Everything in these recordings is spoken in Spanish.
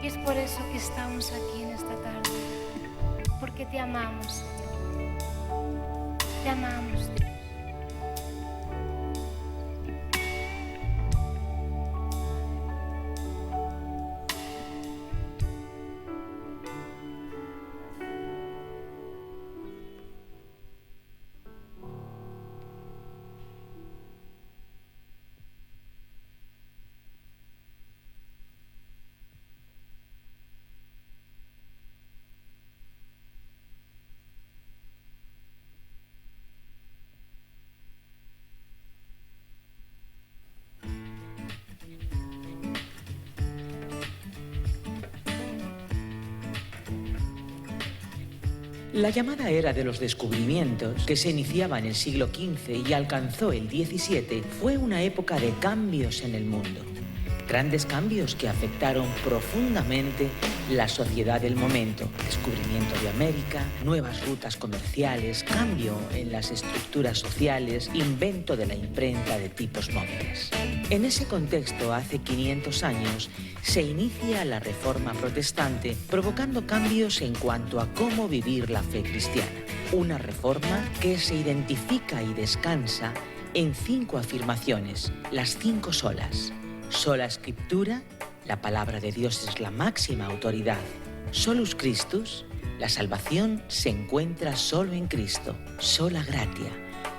Y es por eso que estamos aquí en esta tarde, porque te amamos, Señor. Te amamos, Dios. La llamada era de los descubrimientos, que se iniciaba en el siglo XV y alcanzó el XVII, fue una época de cambios en el mundo. Grandes cambios que afectaron profundamente la sociedad del momento. Descubrimiento de América, nuevas rutas comerciales, cambio en las estructuras sociales, invento de la imprenta de tipos móviles. En ese contexto, hace 500 años, se inicia la Reforma Protestante, provocando cambios en cuanto a cómo vivir la fe cristiana. Una reforma que se identifica y descansa en 5 afirmaciones, las 5 solas. Sola Scriptura, la palabra de Dios es la máxima autoridad. Solus Christus, la salvación se encuentra solo en Cristo. Sola Gratia,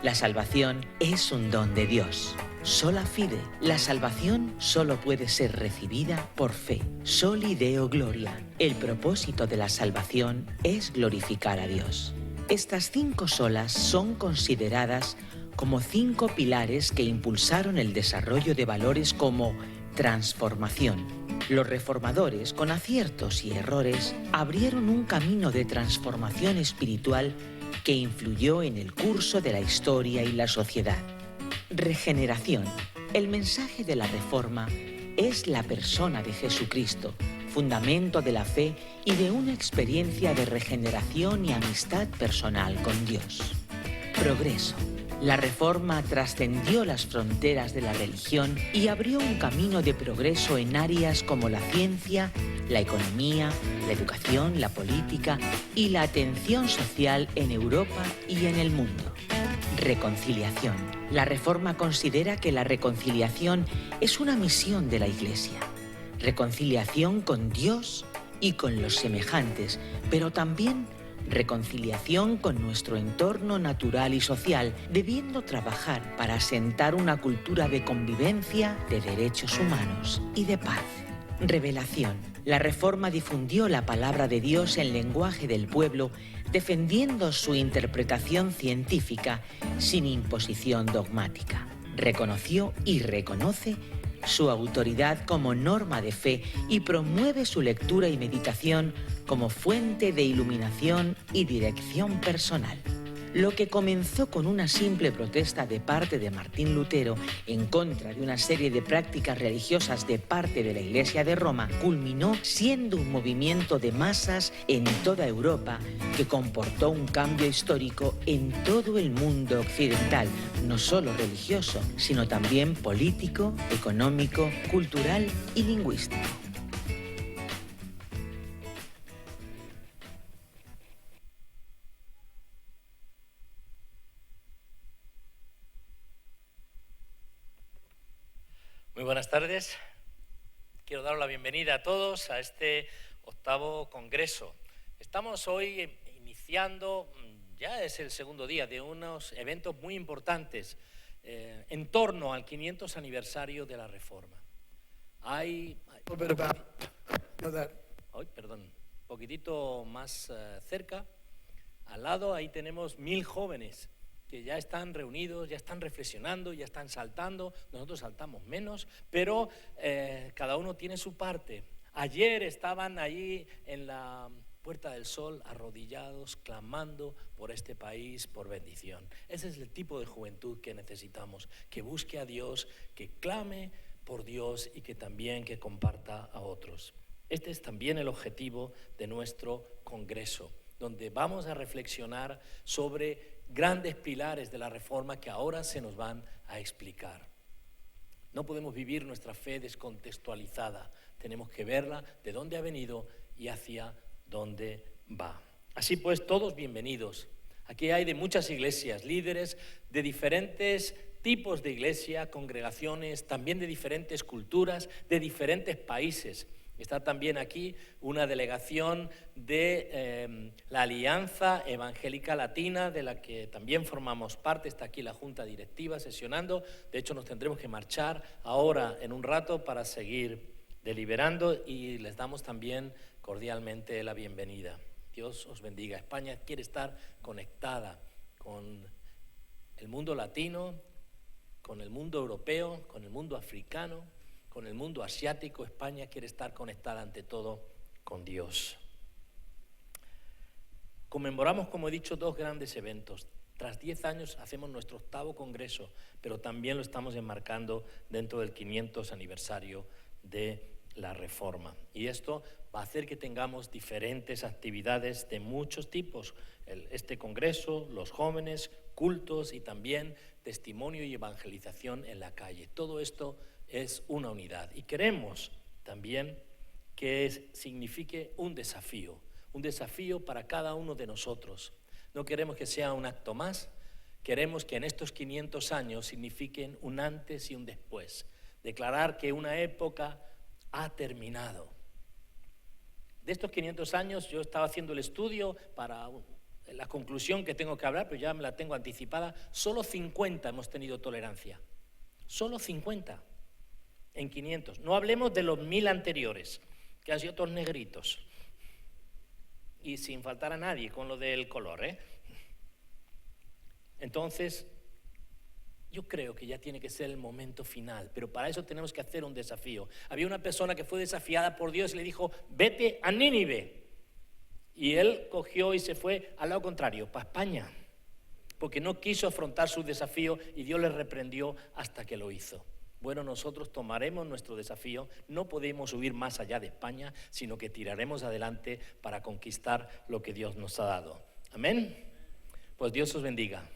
la salvación es un don de Dios. Sola Fide, la salvación solo puede ser recibida por fe. Soli Deo Gloria, el propósito de la salvación es glorificar a Dios. Estas 5 solas son consideradas como 5 pilares que impulsaron el desarrollo de valores como transformación. Los reformadores, con aciertos y errores, abrieron un camino de transformación espiritual que influyó en el curso de la historia y la sociedad. Regeneración. El mensaje de la Reforma es la persona de Jesucristo, fundamento de la fe y de una experiencia de regeneración y amistad personal con Dios. Progreso. La Reforma trascendió las fronteras de la religión y abrió un camino de progreso en áreas como la ciencia, la economía, la educación, la política y la atención social en Europa y en el mundo. Reconciliación. La Reforma considera que la reconciliación es una misión de la Iglesia. Reconciliación con Dios y con los semejantes, pero también reconciliación con nuestro entorno natural y social, debiendo trabajar para asentar una cultura de convivencia, de derechos humanos y de paz. Revelación. La Reforma difundió la palabra de Dios en lenguaje del pueblo, defendiendo su interpretación científica sin imposición dogmática. Reconoció y reconoce su autoridad como norma de fe y promueve su lectura y meditación como fuente de iluminación y dirección personal. Lo que comenzó con una simple protesta de parte de Martín Lutero en contra de una serie de prácticas religiosas de parte de la Iglesia de Roma, culminó siendo un movimiento de masas en toda Europa que comportó un cambio histórico en todo el mundo occidental, no solo religioso, sino también político, económico, cultural y lingüístico. Muy buenas tardes. Quiero dar la bienvenida a todos a este 8º Congreso. Estamos hoy iniciando, ya es el segundo día, de unos eventos muy importantes en torno al 500 aniversario de la Reforma. Un poquitito más cerca, al lado, ahí tenemos 1000 jóvenes que ya están reunidos, ya están reflexionando, ya están saltando. Nosotros saltamos menos, pero cada uno tiene su parte. Ayer estaban allí en la Puerta del Sol, arrodillados, clamando por este país, por bendición. Ese es el tipo de juventud que necesitamos, que busque a Dios, que clame por Dios y que también que comparta a otros. Este es también el objetivo de nuestro Congreso, donde vamos a reflexionar sobre grandes pilares de la Reforma que ahora se nos van a explicar. No podemos vivir nuestra fe descontextualizada. Tenemos que verla de dónde ha venido y hacia dónde va. Así pues, todos bienvenidos. Aquí hay de muchas iglesias, líderes de diferentes tipos de iglesia, congregaciones, también de diferentes culturas, de diferentes países. Está también aquí una delegación de la Alianza Evangélica Latina, de la que también formamos parte. Está aquí la Junta Directiva sesionando. De hecho, nos tendremos que marchar ahora en un rato para seguir deliberando y les damos también cordialmente la bienvenida. Dios os bendiga. España quiere estar conectada con el mundo latino, con el mundo europeo, con el mundo africano, con el mundo asiático. España quiere estar conectada ante todo con Dios. Conmemoramos, como he dicho, 2 grandes eventos. Tras 10 años hacemos nuestro 8º congreso, pero también lo estamos enmarcando dentro del 500 aniversario de la Reforma. Y esto va a hacer que tengamos diferentes actividades de muchos tipos. Este congreso, los jóvenes, cultos y también testimonio y evangelización en la calle. Todo esto es una unidad. Y queremos también que signifique un desafío para cada uno de nosotros. No queremos que sea un acto más, queremos que en estos 500 años signifiquen un antes y un después. Declarar que una época ha terminado. De estos 500 años yo estaba haciendo el estudio para la conclusión que tengo que hablar, pero ya me la tengo anticipada. Solo 50 hemos tenido tolerancia. Solo 50 en 500. No hablemos de los 1000 anteriores, que han sido todos negritos. Y sin faltar a nadie con lo del color, Entonces, yo creo que ya tiene que ser el momento final, pero para eso tenemos que hacer un desafío. Había una persona que fue desafiada por Dios y le dijo, vete a Nínive. Y él cogió y se fue al lado contrario, para España, porque no quiso afrontar su desafío y Dios le reprendió hasta que lo hizo. Bueno, nosotros tomaremos nuestro desafío, no podemos huir más allá de España, sino que tiraremos adelante para conquistar lo que Dios nos ha dado. ¿Amén? Pues Dios os bendiga.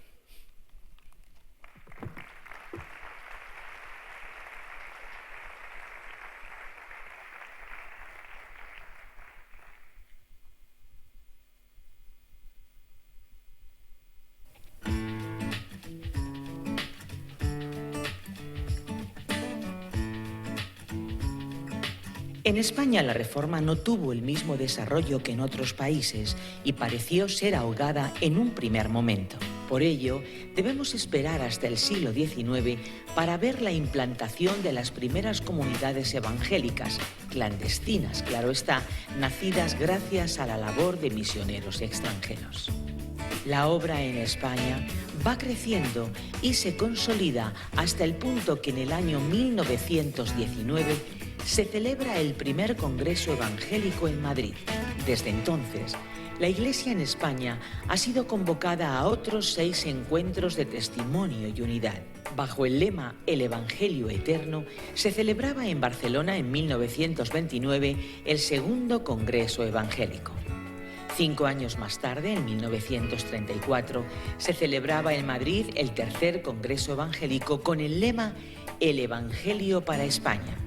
En España la Reforma no tuvo el mismo desarrollo que en otros países y pareció ser ahogada en un primer momento. Por ello, debemos esperar hasta el siglo XIX para ver la implantación de las primeras comunidades evangélicas, clandestinas, claro está, nacidas gracias a la labor de misioneros extranjeros. La obra en España va creciendo y se consolida hasta el punto que en el año 1919 se celebra el primer Congreso Evangélico en Madrid. Desde entonces, la Iglesia en España ha sido convocada a otros 6 encuentros de testimonio y unidad. Bajo el lema El Evangelio Eterno, se celebraba en Barcelona en 1929 el segundo Congreso Evangélico. 5 años más tarde, en 1934, se celebraba en Madrid el tercer Congreso Evangélico con el lema El Evangelio para España.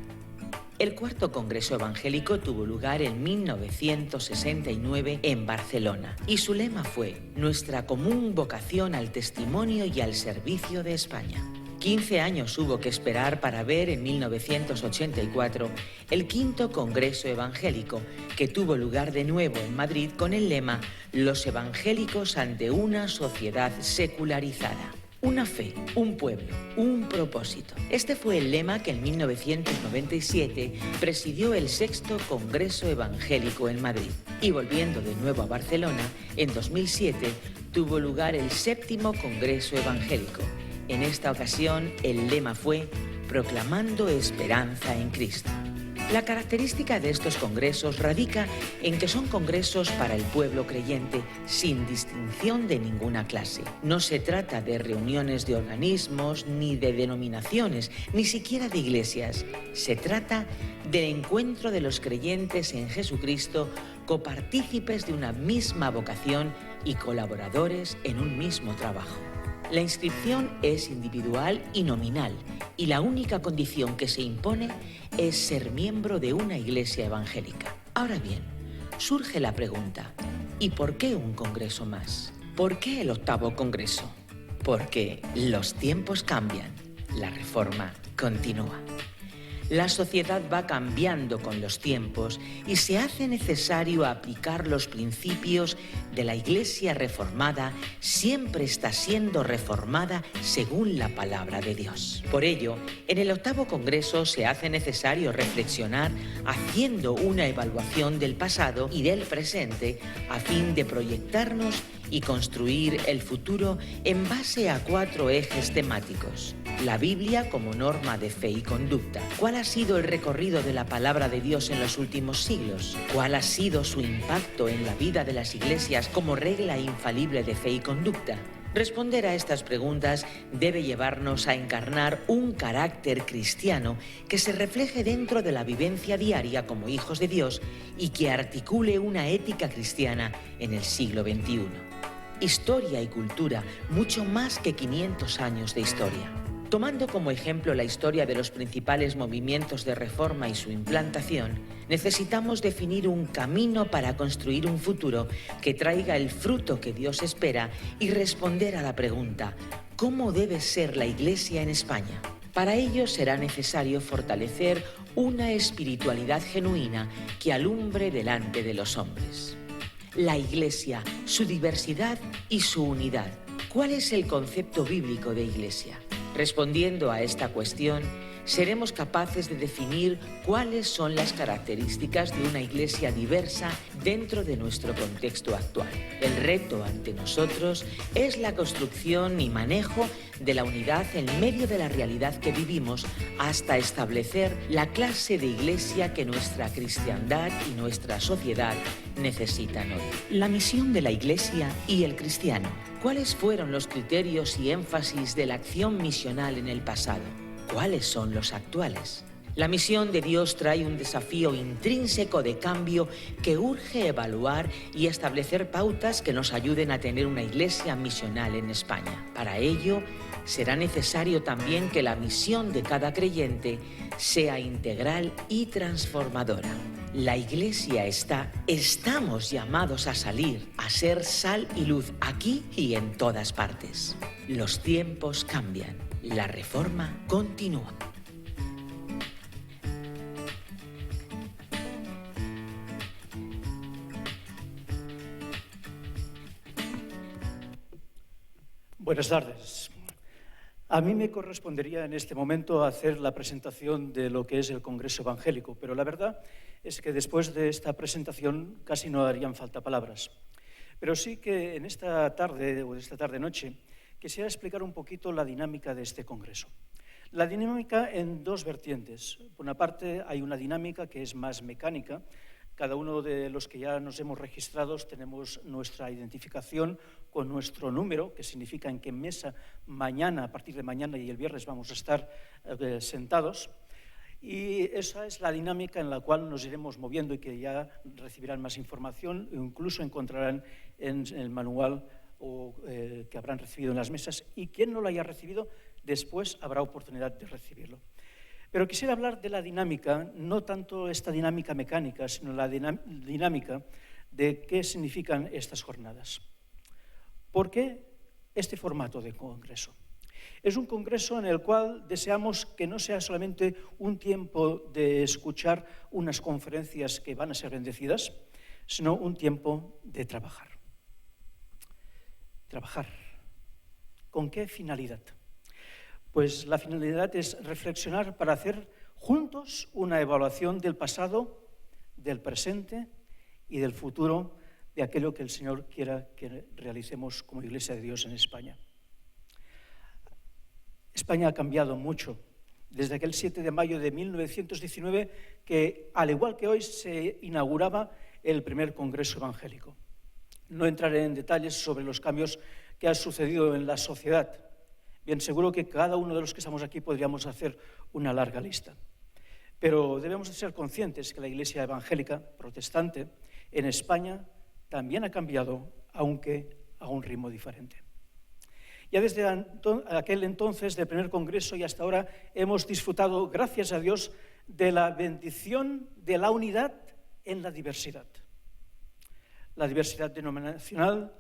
El cuarto Congreso Evangélico tuvo lugar en 1969 en Barcelona y su lema fue Nuestra común vocación al testimonio y al servicio de España. 15 años hubo que esperar para ver en 1984 el quinto Congreso Evangélico, que tuvo lugar de nuevo en Madrid con el lema Los evangélicos ante una sociedad secularizada. Una fe, un pueblo, un propósito. Este fue el lema que en 1997 presidió el sexto Congreso Evangélico en Madrid. Y volviendo de nuevo a Barcelona, en 2007 tuvo lugar el séptimo Congreso Evangélico. En esta ocasión el lema fue Proclamando esperanza en Cristo. La característica de estos congresos radica en que son congresos para el pueblo creyente sin distinción de ninguna clase. No se trata de reuniones de organismos, ni de denominaciones, ni siquiera de iglesias. Se trata del encuentro de los creyentes en Jesucristo, copartícipes de una misma vocación y colaboradores en un mismo trabajo. La inscripción es individual y nominal, y la única condición que se impone es ser miembro de una iglesia evangélica. Ahora bien, surge la pregunta, ¿y por qué un congreso más? ¿Por qué el 8º congreso? Porque los tiempos cambian, la reforma continúa. La sociedad va cambiando con los tiempos y se hace necesario aplicar los principios de la Iglesia reformada. Siempre está siendo reformada según la palabra de Dios. Por ello, en el 8º Congreso se hace necesario reflexionar haciendo una evaluación del pasado y del presente a fin de proyectarnos y construir el futuro en base a 4 ejes temáticos. La Biblia como norma de fe y conducta. ¿Cuál ha sido el recorrido de la palabra de Dios en los últimos siglos? ¿Cuál ha sido su impacto en la vida de las iglesias como regla infalible de fe y conducta? Responder a estas preguntas debe llevarnos a encarnar un carácter cristiano que se refleje dentro de la vivencia diaria como hijos de Dios y que articule una ética cristiana en el siglo XXI. Historia y cultura, mucho más que 500 años de historia. Tomando como ejemplo la historia de los principales movimientos de reforma y su implantación, necesitamos definir un camino para construir un futuro que traiga el fruto que Dios espera y responder a la pregunta, ¿cómo debe ser la Iglesia en España? Para ello será necesario fortalecer una espiritualidad genuina que alumbre delante de los hombres. La Iglesia, su diversidad y su unidad. ¿Cuál es el concepto bíblico de Iglesia? Respondiendo a esta cuestión, seremos capaces de definir cuáles son las características de una iglesia diversa dentro de nuestro contexto actual. El reto ante nosotros es la construcción y manejo de la unidad en medio de la realidad que vivimos hasta establecer la clase de iglesia que nuestra cristiandad y nuestra sociedad necesitan hoy. La misión de la iglesia y el cristiano. ¿Cuáles fueron los criterios y énfasis de la acción misional en el pasado? ¿Cuáles son los actuales? La misión de Dios trae un desafío intrínseco de cambio que urge evaluar y establecer pautas que nos ayuden a tener una iglesia misional en España. Para ello, será necesario también que la misión de cada creyente sea integral y transformadora. La iglesia estamos llamados a salir, a ser sal y luz aquí y en todas partes. Los tiempos cambian, la reforma continúa. Buenas tardes. A mí me correspondería en este momento hacer la presentación de lo que es el Congreso Evangélico, pero la verdad es que después de esta presentación casi no harían falta palabras. Pero sí que en esta tarde o esta tarde-noche quisiera explicar un poquito la dinámica de este Congreso. La dinámica en 2 vertientes. Por una parte hay una dinámica que es más mecánica. Cada uno de los que ya nos hemos registrado tenemos nuestra identificación con nuestro número, que significa en qué mesa mañana, a partir de mañana y el viernes vamos a estar sentados. Y esa es la dinámica en la cual nos iremos moviendo y que ya recibirán más información e incluso encontrarán en el manual que habrán recibido en las mesas. Y quien no lo haya recibido, después habrá oportunidad de recibirlo. Pero quisiera hablar de la dinámica, no tanto esta dinámica mecánica, sino la dinámica de qué significan estas jornadas. ¿Por qué este formato de congreso? Es un congreso en el cual deseamos que no sea solamente un tiempo de escuchar unas conferencias que van a ser bendecidas, sino un tiempo de trabajar. ¿Trabajar? ¿Con qué finalidad? Pues la finalidad es reflexionar para hacer juntos una evaluación del pasado, del presente y del futuro de aquello que el Señor quiera que realicemos como Iglesia de Dios en España. España ha cambiado mucho desde aquel 7 de mayo de 1919 que, al igual que hoy, se inauguraba el primer Congreso Evangélico. No entraré en detalles sobre los cambios que han sucedido en la sociedad. Bien, seguro que cada uno de los que estamos aquí podríamos hacer una larga lista. Pero debemos de ser conscientes que la Iglesia evangélica protestante en España también ha cambiado, aunque a un ritmo diferente. Ya desde aquel entonces, del primer congreso y hasta ahora, hemos disfrutado, gracias a Dios, de la bendición de la unidad en la diversidad. La diversidad denominacional,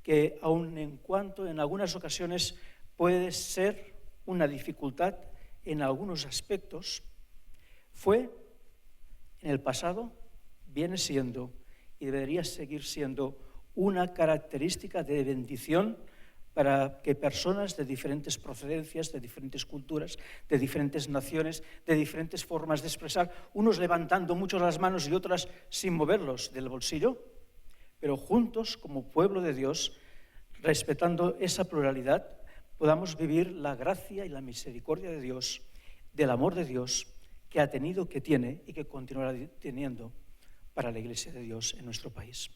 que aun en cuanto en algunas ocasiones puede ser una dificultad en algunos aspectos, fue en el pasado, viene siendo y debería seguir siendo una característica de bendición para que personas de diferentes procedencias, de diferentes culturas, de diferentes naciones, de diferentes formas de expresar, unos levantando mucho las manos y otras sin moverlos del bolsillo, pero juntos como pueblo de Dios, respetando esa pluralidad, podamos vivir la gracia y la misericordia de Dios, del amor de Dios que ha tenido, que tiene y que continuará teniendo para la Iglesia de Dios en nuestro país.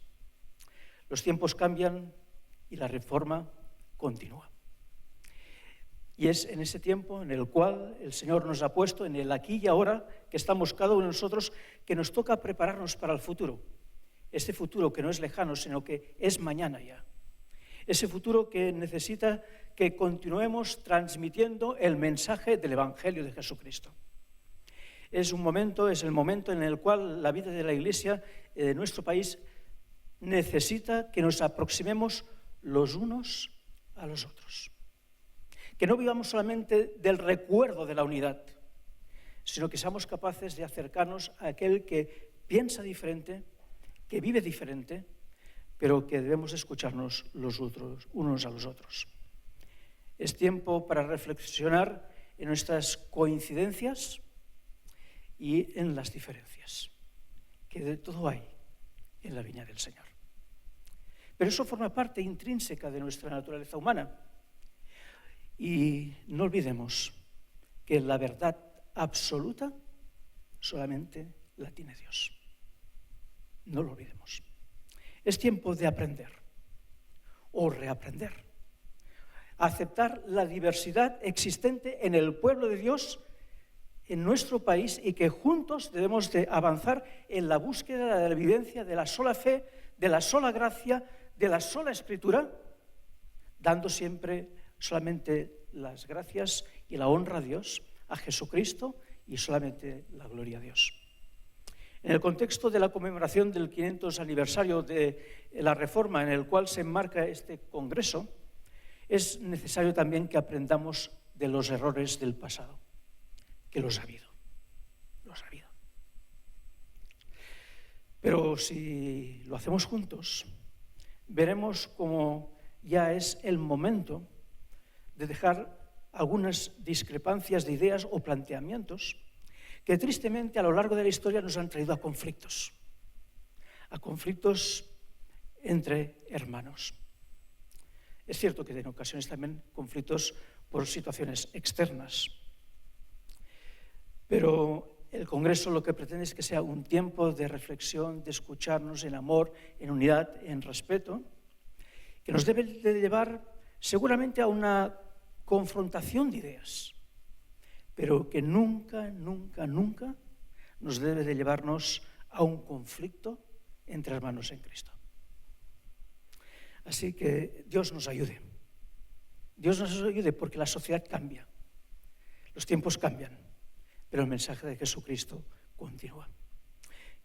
Los tiempos cambian y la reforma continúa. Y es en ese tiempo en el cual el Señor nos ha puesto, en el aquí y ahora, que estamos cada uno de nosotros, que nos toca prepararnos para el futuro. Ese futuro que no es lejano, sino que es mañana ya. Ese futuro que necesita que continuemos transmitiendo el mensaje del Evangelio de Jesucristo. Es el momento en el cual la vida de la Iglesia de nuestro país necesita que nos aproximemos los unos a los otros. Que no vivamos solamente del recuerdo de la unidad, sino que seamos capaces de acercarnos a aquel que piensa diferente, que vive diferente, pero que debemos escucharnos los otros, unos a los otros. Es tiempo para reflexionar en nuestras coincidencias y en las diferencias, que de todo hay en la viña del Señor. Pero eso forma parte intrínseca de nuestra naturaleza humana. Y no olvidemos que la verdad absoluta solamente la tiene Dios. No lo olvidemos. Es tiempo de aprender o reaprender, aceptar la diversidad existente en el pueblo de Dios en nuestro país y que juntos debemos de avanzar en la búsqueda de la vivencia de la sola fe, de la sola gracia, de la sola escritura, dando siempre solamente las gracias y la honra a Dios, a Jesucristo y solamente la gloria a Dios. En el contexto de la conmemoración del 500 aniversario de la Reforma, en el cual se enmarca este congreso, es necesario también que aprendamos de los errores del pasado, que los ha habido. Pero si lo hacemos juntos, veremos cómo ya es el momento de dejar algunas discrepancias de ideas o planteamientos que tristemente a lo largo de la historia nos han traído a conflictos entre hermanos. Es cierto que en ocasiones también conflictos por situaciones externas, pero el Congreso lo que pretende es que sea un tiempo de reflexión, de escucharnos en amor, en unidad, en respeto, que nos debe de llevar seguramente a una confrontación de ideas, pero que nunca nos debe de llevarnos a un conflicto entre hermanos en Cristo. Así que Dios nos ayude. Dios nos ayude porque la sociedad cambia, los tiempos cambian, pero el mensaje de Jesucristo continúa.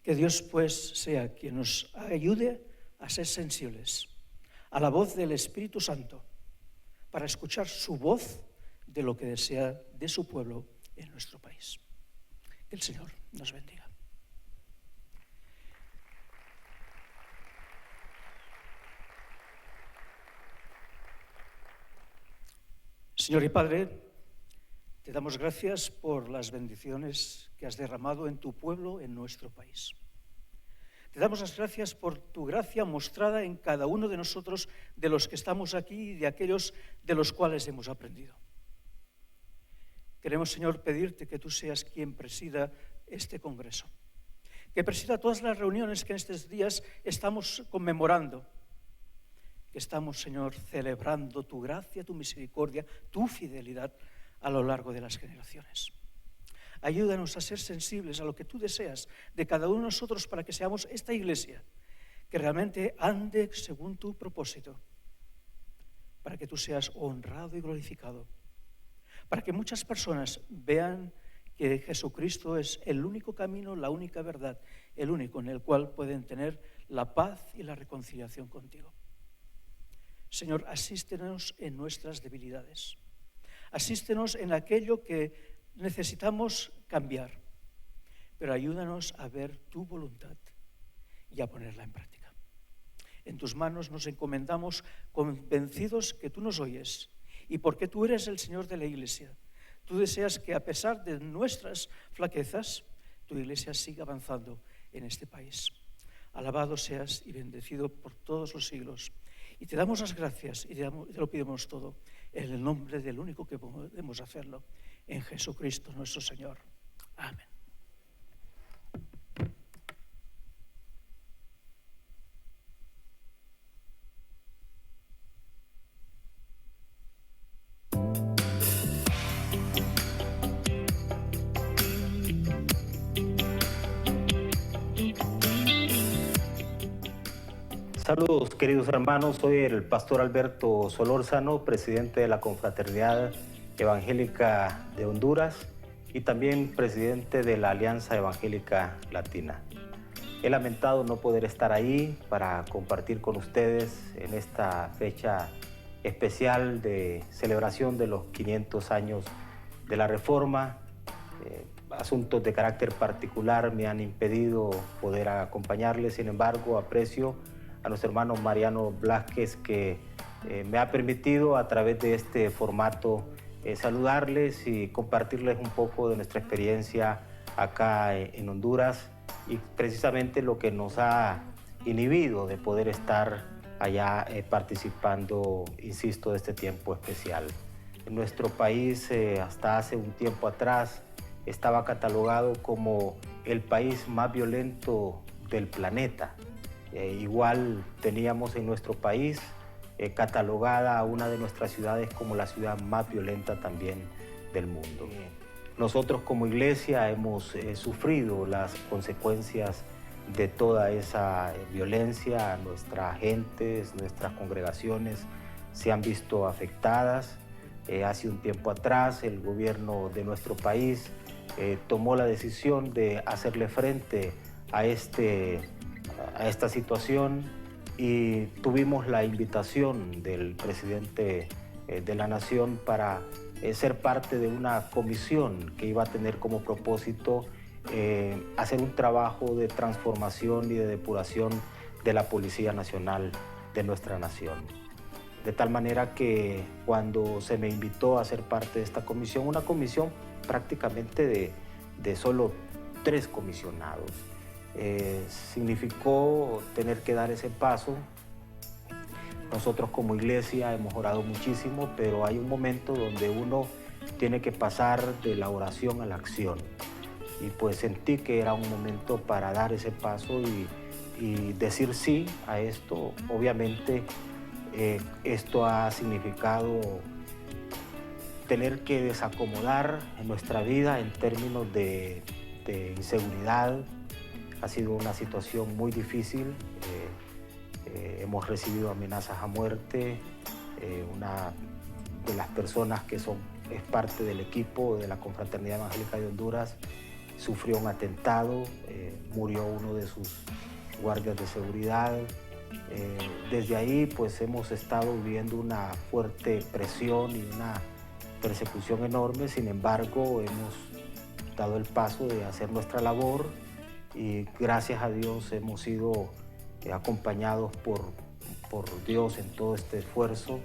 Que Dios pues sea quien nos ayude a ser sensibles a la voz del Espíritu Santo para escuchar su voz de lo que desea de su pueblo en nuestro país. Que el Señor nos bendiga. Señor y Padre, te damos gracias por las bendiciones que has derramado en tu pueblo, en nuestro país. Te damos las gracias por tu gracia mostrada en cada uno de nosotros, de los que estamos aquí y de aquellos de los cuales hemos aprendido. Queremos, Señor, pedirte que tú seas quien presida este congreso, que presida todas las reuniones que en estos días estamos conmemorando, que estamos, Señor, celebrando tu gracia, tu misericordia, tu fidelidad a lo largo de las generaciones. Ayúdanos a ser sensibles a lo que tú deseas de cada uno de nosotros para que seamos esta iglesia que realmente ande según tu propósito, para que tú seas honrado y glorificado, para que muchas personas vean que Jesucristo es el único camino, la única verdad, el único en el cual pueden tener la paz y la reconciliación contigo. Señor, asístenos en nuestras debilidades, asístenos en aquello que necesitamos cambiar, pero ayúdanos a ver tu voluntad y a ponerla en práctica. En tus manos nos encomendamos convencidos que tú nos oyes y porque tú eres el Señor de la Iglesia. Tú deseas que a pesar de nuestras flaquezas, tu Iglesia siga avanzando en este país. Alabado seas y bendecido por todos los siglos. Y te damos las gracias y te lo pedimos todo en el nombre del único que podemos hacerlo, en Jesucristo nuestro Señor. Amén. Saludos, queridos hermanos. Soy el pastor Alberto Solórzano, presidente de la Confraternidad Evangélica de Honduras y también presidente de la Alianza Evangélica Latina. He lamentado no poder estar ahí para compartir con ustedes en esta fecha especial de celebración de los 500 años de la Reforma. Asuntos de carácter particular me han impedido poder acompañarles, sin embargo, aprecio a nuestro hermano Mariano Blázquez, que me ha permitido a través de este formato saludarles y compartirles un poco de nuestra experiencia acá en Honduras y precisamente lo que nos ha inhibido de poder estar allá participando, insisto, de este tiempo especial. En nuestro país, hasta hace un tiempo atrás, estaba catalogado como el país más violento del planeta. Igual teníamos en nuestro país catalogada a una de nuestras ciudades como la ciudad más violenta también del mundo. Nosotros como iglesia hemos sufrido las consecuencias de toda esa violencia. Nuestras gentes, nuestras congregaciones se han visto afectadas. Hace un tiempo atrás el gobierno de nuestro país tomó la decisión de hacerle frente a esta situación y tuvimos la invitación del presidente de la nación para ser parte de una comisión que iba a tener como propósito hacer un trabajo de transformación y de depuración de la Policía Nacional de nuestra nación. De tal manera que cuando se me invitó a ser parte de esta comisión, una comisión prácticamente de solo 3 comisionados, significó tener que dar ese paso. Nosotros como iglesia hemos orado muchísimo, pero hay un momento donde uno tiene que pasar de la oración a la acción. Y pues sentí que era un momento para dar ese paso y decir sí a esto. Obviamente esto ha significado tener que desacomodar en nuestra vida en términos de inseguridad. Ha sido una situación muy difícil. Hemos recibido amenazas a muerte. Una de las personas que es parte del equipo de la Confraternidad Evangélica de Honduras sufrió un atentado, murió uno de sus guardias de seguridad. Desde ahí pues hemos estado viviendo una fuerte presión y una persecución enorme. Sin embargo, hemos dado el paso de hacer nuestra labor y gracias a Dios hemos sido acompañados por Dios en todo este esfuerzo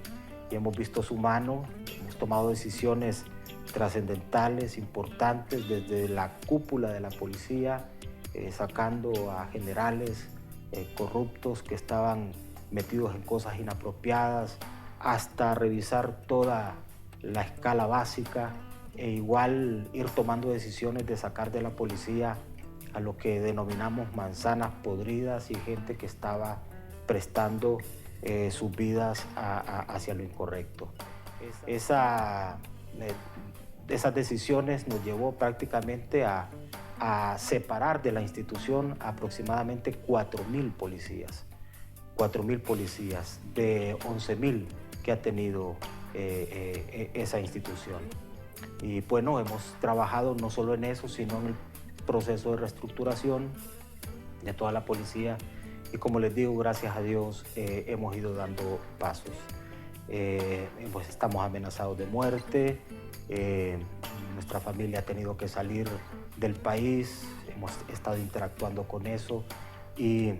y hemos visto su mano. Hemos tomado decisiones trascendentales, importantes, desde la cúpula de la policía, sacando a generales corruptos que estaban metidos en cosas inapropiadas, hasta revisar toda la escala básica e igual ir tomando decisiones de sacar de la policía a lo que denominamos manzanas podridas y gente que estaba prestando sus vidas hacia lo incorrecto. Esas decisiones nos llevó prácticamente a separar de la institución aproximadamente 4.000 policías. 4.000 policías de 11.000 que ha tenido esa institución. Y bueno, hemos trabajado no solo en eso, sino en el proceso de reestructuración de toda la policía. Y como les digo, gracias a Dios hemos ido dando pasos. Pues estamos amenazados de muerte, nuestra familia ha tenido que salir del país, hemos estado interactuando con eso y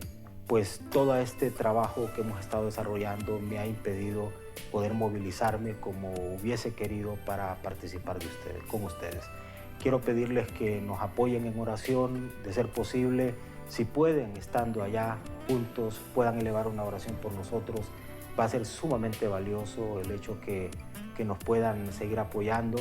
pues todo este trabajo que hemos estado desarrollando me ha impedido poder movilizarme como hubiese querido para participar con ustedes. Quiero pedirles que nos apoyen en oración, de ser posible, si pueden, estando allá juntos, puedan elevar una oración por nosotros. Va a ser sumamente valioso el hecho que nos puedan seguir apoyando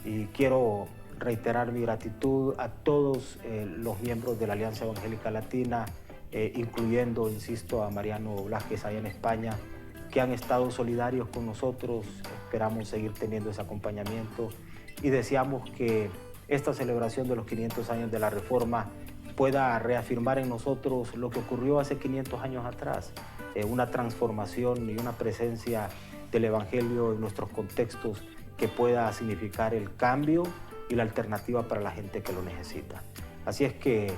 y quiero reiterar mi gratitud a todos los miembros de la Alianza Evangélica Latina, incluyendo, insisto, a Mariano Blázquez allá en España, que han estado solidarios con nosotros. Esperamos seguir teniendo ese acompañamiento y deseamos que esta celebración de los 500 años de la Reforma pueda reafirmar en nosotros lo que ocurrió hace 500 años atrás, una transformación y una presencia del Evangelio en nuestros contextos que pueda significar el cambio y la alternativa para la gente que lo necesita. Así es que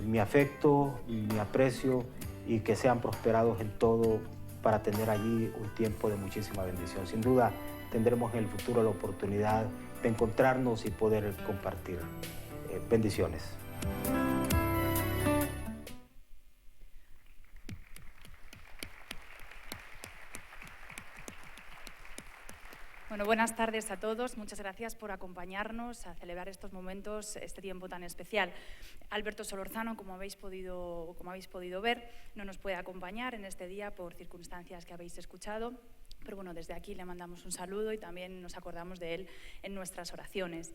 mi afecto, mi aprecio y que sean prosperados en todo para tener allí un tiempo de muchísima bendición. Sin duda tendremos en el futuro la oportunidad de encontrarnos y poder compartir. Bendiciones. Bueno, buenas tardes a todos. Muchas gracias por acompañarnos a celebrar estos momentos, este tiempo tan especial. Alberto Solorzano, como habéis podido ver, no nos puede acompañar en este día por circunstancias que habéis escuchado, pero bueno, desde aquí le mandamos un saludo y también nos acordamos de él en nuestras oraciones.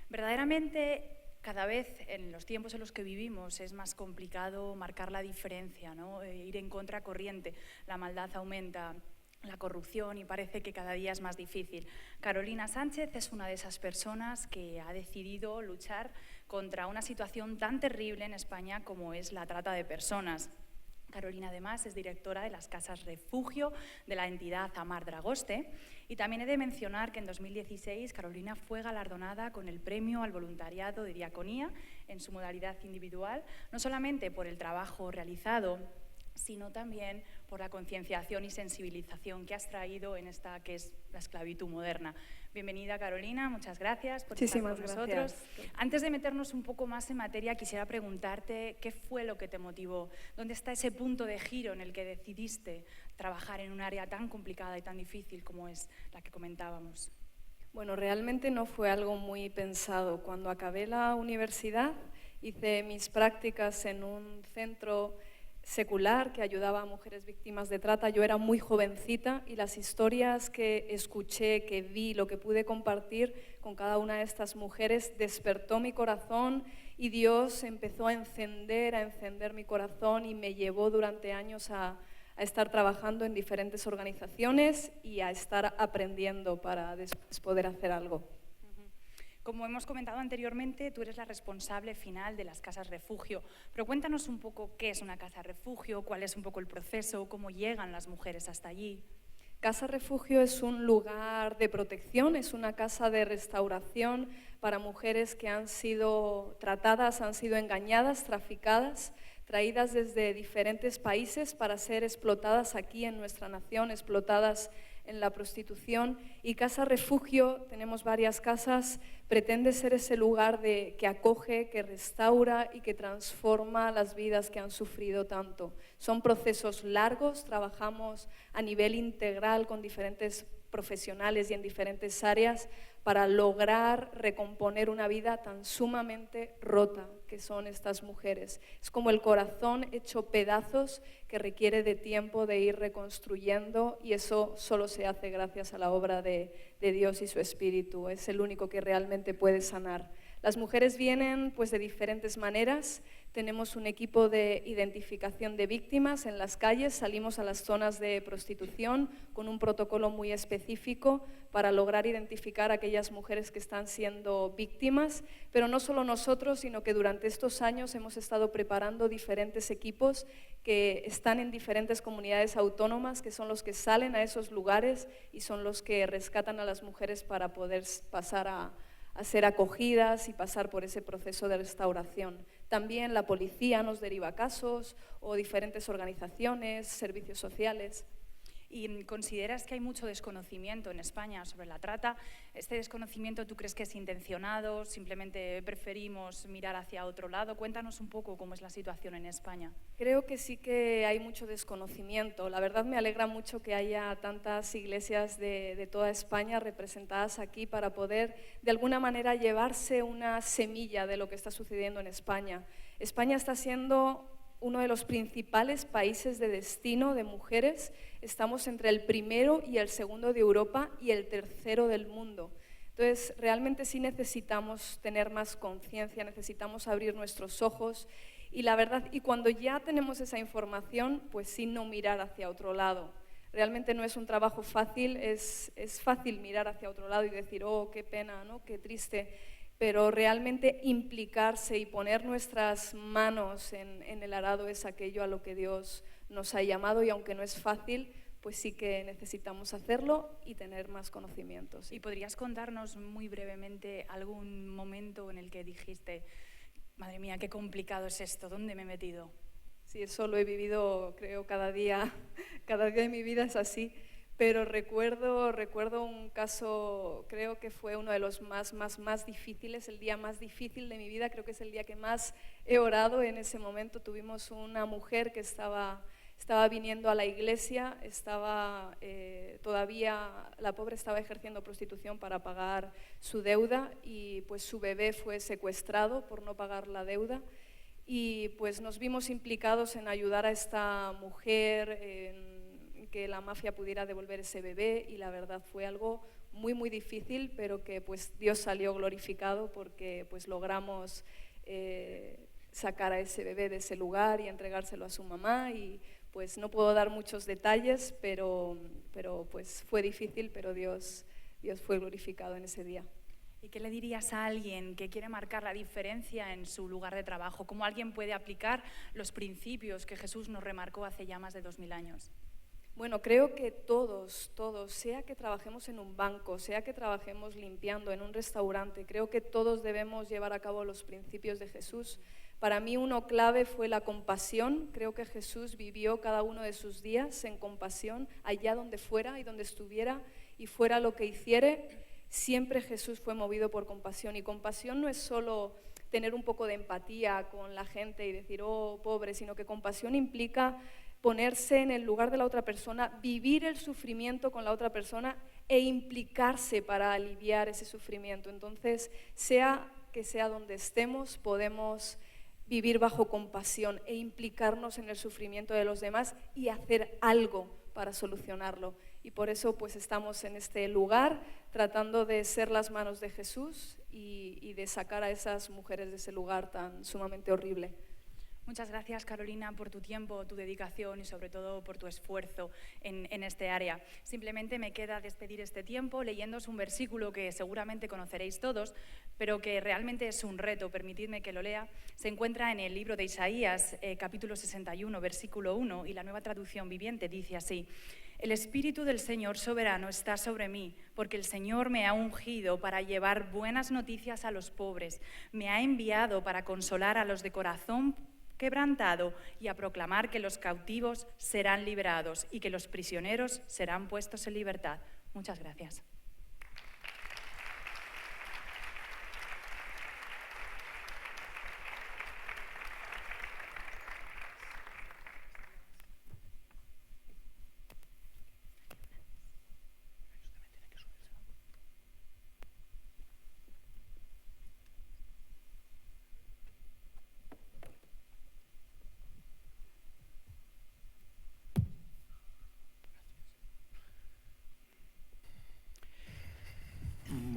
Verdaderamente, cada vez en los tiempos en los que vivimos es más complicado marcar la diferencia, ¿no? Ir en contracorriente. La maldad aumenta, la corrupción, y parece que cada día es más difícil. Carolina Sánchez es una de esas personas que ha decidido luchar contra una situación tan terrible en España como es la trata de personas. Carolina, además, es directora de las Casas Refugio de la entidad Amar Dragoste. Y también he de mencionar que en 2016 Carolina fue galardonada con el Premio al Voluntariado de Diaconía en su modalidad individual, no solamente por el trabajo realizado, sino también por la concienciación y sensibilización que has traído en esta que es la esclavitud moderna. Bienvenida, Carolina, muchas gracias por estar con nosotros. Antes de meternos un poco más en materia, quisiera preguntarte qué fue lo que te motivó, dónde está ese punto de giro en el que decidiste trabajar en un área tan complicada y tan difícil como es la que comentábamos. Bueno, realmente no fue algo muy pensado. Cuando acabé la universidad, hice mis prácticas en un centro secular que ayudaba a mujeres víctimas de trata. Yo era muy jovencita y las historias que escuché, que vi, lo que pude compartir con cada una de estas mujeres despertó mi corazón y Dios empezó a encender mi corazón y me llevó durante años a estar trabajando en diferentes organizaciones y a estar aprendiendo para después poder hacer algo. Como hemos comentado anteriormente, tú eres la responsable final de las Casas Refugio, pero cuéntanos un poco qué es una Casa Refugio, cuál es un poco el proceso, cómo llegan las mujeres hasta allí. Casa Refugio es un lugar de protección, es una casa de restauración para mujeres que han sido tratadas, han sido engañadas, traficadas, traídas desde diferentes países para ser explotadas aquí en nuestra nación, explotadas en la prostitución. Y Casa Refugio, tenemos varias casas, pretende ser ese lugar que acoge, que restaura y que transforma las vidas que han sufrido tanto. Son procesos largos, trabajamos a nivel integral con diferentes profesionales y en diferentes áreas para lograr recomponer una vida tan sumamente rota que son estas mujeres. Es como el corazón hecho pedazos que requiere de tiempo de ir reconstruyendo, y eso solo se hace gracias a la obra de Dios y su Espíritu. Es el único que realmente puede sanar Las mujeres vienen pues, de diferentes maneras. Tenemos un equipo de identificación de víctimas en las calles, salimos a las zonas de prostitución con un protocolo muy específico para lograr identificar a aquellas mujeres que están siendo víctimas, pero no solo nosotros, sino que durante estos años hemos estado preparando diferentes equipos que están en diferentes comunidades autónomas, que son los que salen a esos lugares y son los que rescatan a las mujeres para poder pasar a ser acogidas y pasar por ese proceso de restauración. También la policía nos deriva casos o diferentes organizaciones, servicios sociales. ¿Y consideras que hay mucho desconocimiento en España sobre la trata? ¿Este desconocimiento tú crees que es intencionado? ¿Simplemente preferimos mirar hacia otro lado? Cuéntanos un poco cómo es la situación en España. Creo que sí que hay mucho desconocimiento. La verdad me alegra mucho que haya tantas iglesias de toda España representadas aquí para poder de alguna manera llevarse una semilla de lo que está sucediendo en España. España está siendo uno de los principales países de destino de mujeres. Estamos entre el primero y el segundo de Europa y el tercero del mundo. Entonces, realmente sí necesitamos tener más conciencia, necesitamos abrir nuestros ojos y la verdad, y cuando ya tenemos esa información, pues sí no mirar hacia otro lado. Realmente no es un trabajo fácil, es fácil mirar hacia otro lado y decir, oh, qué pena, ¿no? Qué triste. Pero realmente implicarse y poner nuestras manos en el arado es aquello a lo que Dios nos ha llamado y aunque no es fácil, pues sí que necesitamos hacerlo y tener más conocimientos. ¿Y podrías contarnos muy brevemente algún momento en el que dijiste, madre mía, qué complicado es esto, ¿dónde me he metido? Sí, eso lo he vivido, creo, cada día de mi vida es así. Pero recuerdo un caso, creo que fue uno de los más difíciles, el día más difícil de mi vida, creo que es el día que más he orado en ese momento. Tuvimos una mujer que estaba viniendo a la iglesia, todavía la pobre estaba ejerciendo prostitución para pagar su deuda y pues su bebé fue secuestrado por no pagar la deuda. Y pues nos vimos implicados en ayudar a esta mujer, en que la mafia pudiera devolver ese bebé y la verdad fue algo muy difícil, pero que pues Dios salió glorificado porque pues logramos sacar a ese bebé de ese lugar y entregárselo a su mamá y pues no puedo dar muchos detalles, pero pues fue difícil, pero Dios fue glorificado en ese día. ¿Y qué le dirías a alguien que quiere marcar la diferencia en su lugar de trabajo? ¿Cómo alguien puede aplicar los principios que Jesús nos remarcó hace ya más de 2000 años? Bueno, creo que todos, sea que trabajemos en un banco, sea que trabajemos limpiando en un restaurante, creo que todos debemos llevar a cabo los principios de Jesús. Para mí uno clave fue la compasión. Creo que Jesús vivió cada uno de sus días en compasión, allá donde fuera y donde estuviera y fuera lo que hiciere, siempre Jesús fue movido por compasión. Y compasión no es solo tener un poco de empatía con la gente y decir, oh, pobre, sino que compasión implica ponerse en el lugar de la otra persona, vivir el sufrimiento con la otra persona e implicarse para aliviar ese sufrimiento. Entonces, sea que sea donde estemos, podemos vivir bajo compasión e implicarnos en el sufrimiento de los demás y hacer algo para solucionarlo. Y por eso pues estamos en este lugar tratando de ser las manos de Jesús y de sacar a esas mujeres de ese lugar tan sumamente horrible. Muchas gracias, Carolina, por tu tiempo, tu dedicación y sobre todo por tu esfuerzo en este área. Simplemente me queda despedir este tiempo leyéndoos un versículo que seguramente conoceréis todos, pero que realmente es un reto, permitidme que lo lea. Se encuentra en el libro de Isaías, capítulo 61, versículo 1, y la Nueva Traducción Viviente dice así: El Espíritu del Señor soberano está sobre mí, porque el Señor me ha ungido para llevar buenas noticias a los pobres, me ha enviado para consolar a los de corazón quebrantado y a proclamar que los cautivos serán liberados y que los prisioneros serán puestos en libertad. Muchas gracias.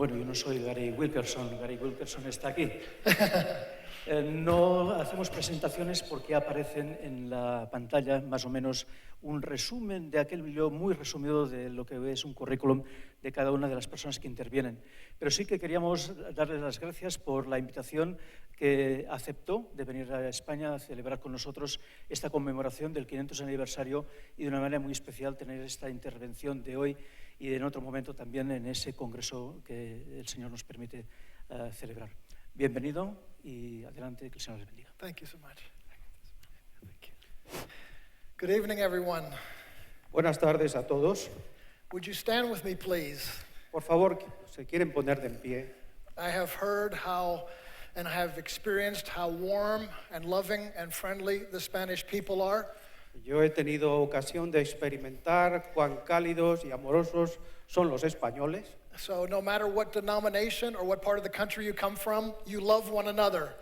Bueno, yo no soy Gary Wilkerson está aquí. No hacemos presentaciones porque aparecen en la pantalla más o menos un resumen de aquel vídeo muy resumido de lo que es un currículum de cada una de las personas que intervienen. Pero sí que queríamos darles las gracias por la invitación que aceptó de venir a España a celebrar con nosotros esta conmemoración del 500 aniversario y de una manera muy especial tener esta intervención de hoy y en otro momento también en ese congreso que el Señor nos permite celebrar. Bienvenido y adelante, que el Señor les bendiga. Thank you so much. Thank you. Good evening, everyone. Buenas tardes a todos. Would you stand with me, please? Por favor, se quieren poner de en pie. I have heard how, and I have experienced how warm and loving and friendly the Spanish people are. Yo he tenido ocasión de experimentar cuán cálidos y amorosos son los españoles. So no matter what denomination or what part of the country you come from, you love one another.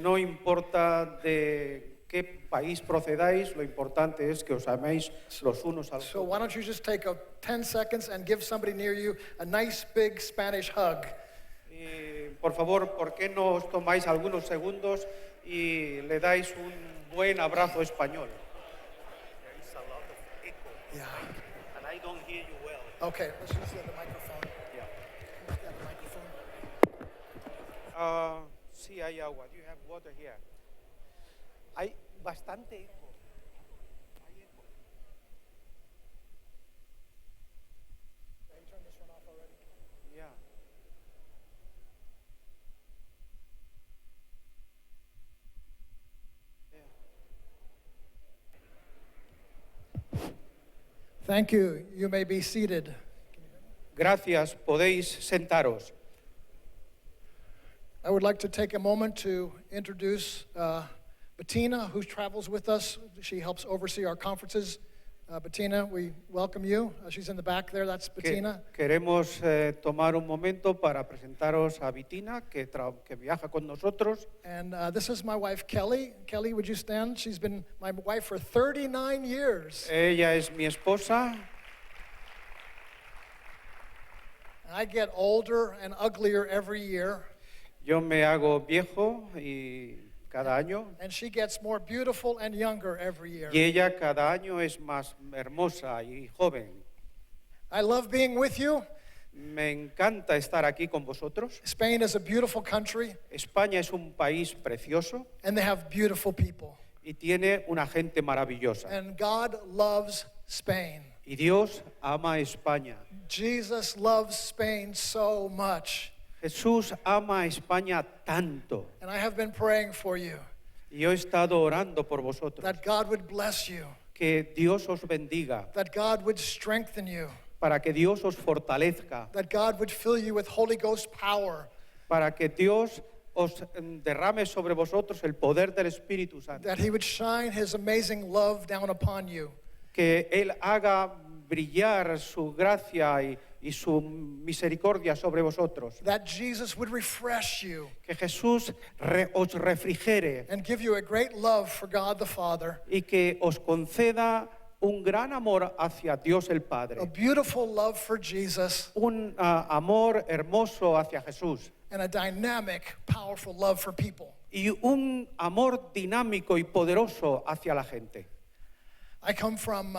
No importa de qué país procedáis, lo importante es que os améis los unos a los So otros. why don't you just take 10 seconds and give somebody near you a nice big Spanish hug? Por favor, ¿por qué no os tomáis algunos segundos y le dais un buen abrazo español? Yeah. And I don't hear you well. Okay, let's use the microphone. Yeah. Who's got the microphone? Sí, hay agua. Do you have water here? Hay bastante eco. Hay eco. Have you turned this one off already? Yeah. Thank you. You may be seated. Gracias, podéis sentaros. I would like to take a moment to introduce Bettina, who travels with us. She helps oversee our conferences. Bettina, we welcome you. She's in the back there. That's Bettina. Queremos tomar un momento para presentaros a Bettina, que viaja con nosotros. And this is my wife, Kelly. Kelly, would you stand? She's been my wife for 39 years. Ella es mi esposa. I get older and uglier every year. Yo me hago viejo y cada año. And she gets more beautiful and younger every year. Y ella cada año es más hermosa y joven. I love being with you. Me encanta estar aquí con vosotros. Spain is a beautiful country. España es un país precioso And they have beautiful people. y tiene una gente maravillosa. And God loves Spain. Y Dios ama a España. Jesus loves Spain so much. Jesús ama a España tanto. And I have been praying for you Y yo he estado orando por vosotros. that God would bless you, Que Dios os bendiga, that God would strengthen you, para que Dios os fortalezca, that God would fill you with Holy Ghost power, para que Dios os derrame sobre vosotros el poder del Espíritu Santo. that He would shine His amazing love down upon you, Que Él haga brillar su gracia y su misericordia sobre vosotros. that Jesus would refresh you Que Jesús os refrigere and give you a great love for God the Father, y que os conceda un gran amor hacia Dios el a Padre. beautiful love for Jesus, Un amor hermoso hacia Jesús. and a dynamic, powerful love for people. Y un amor dinámico y poderoso hacia la gente. I come from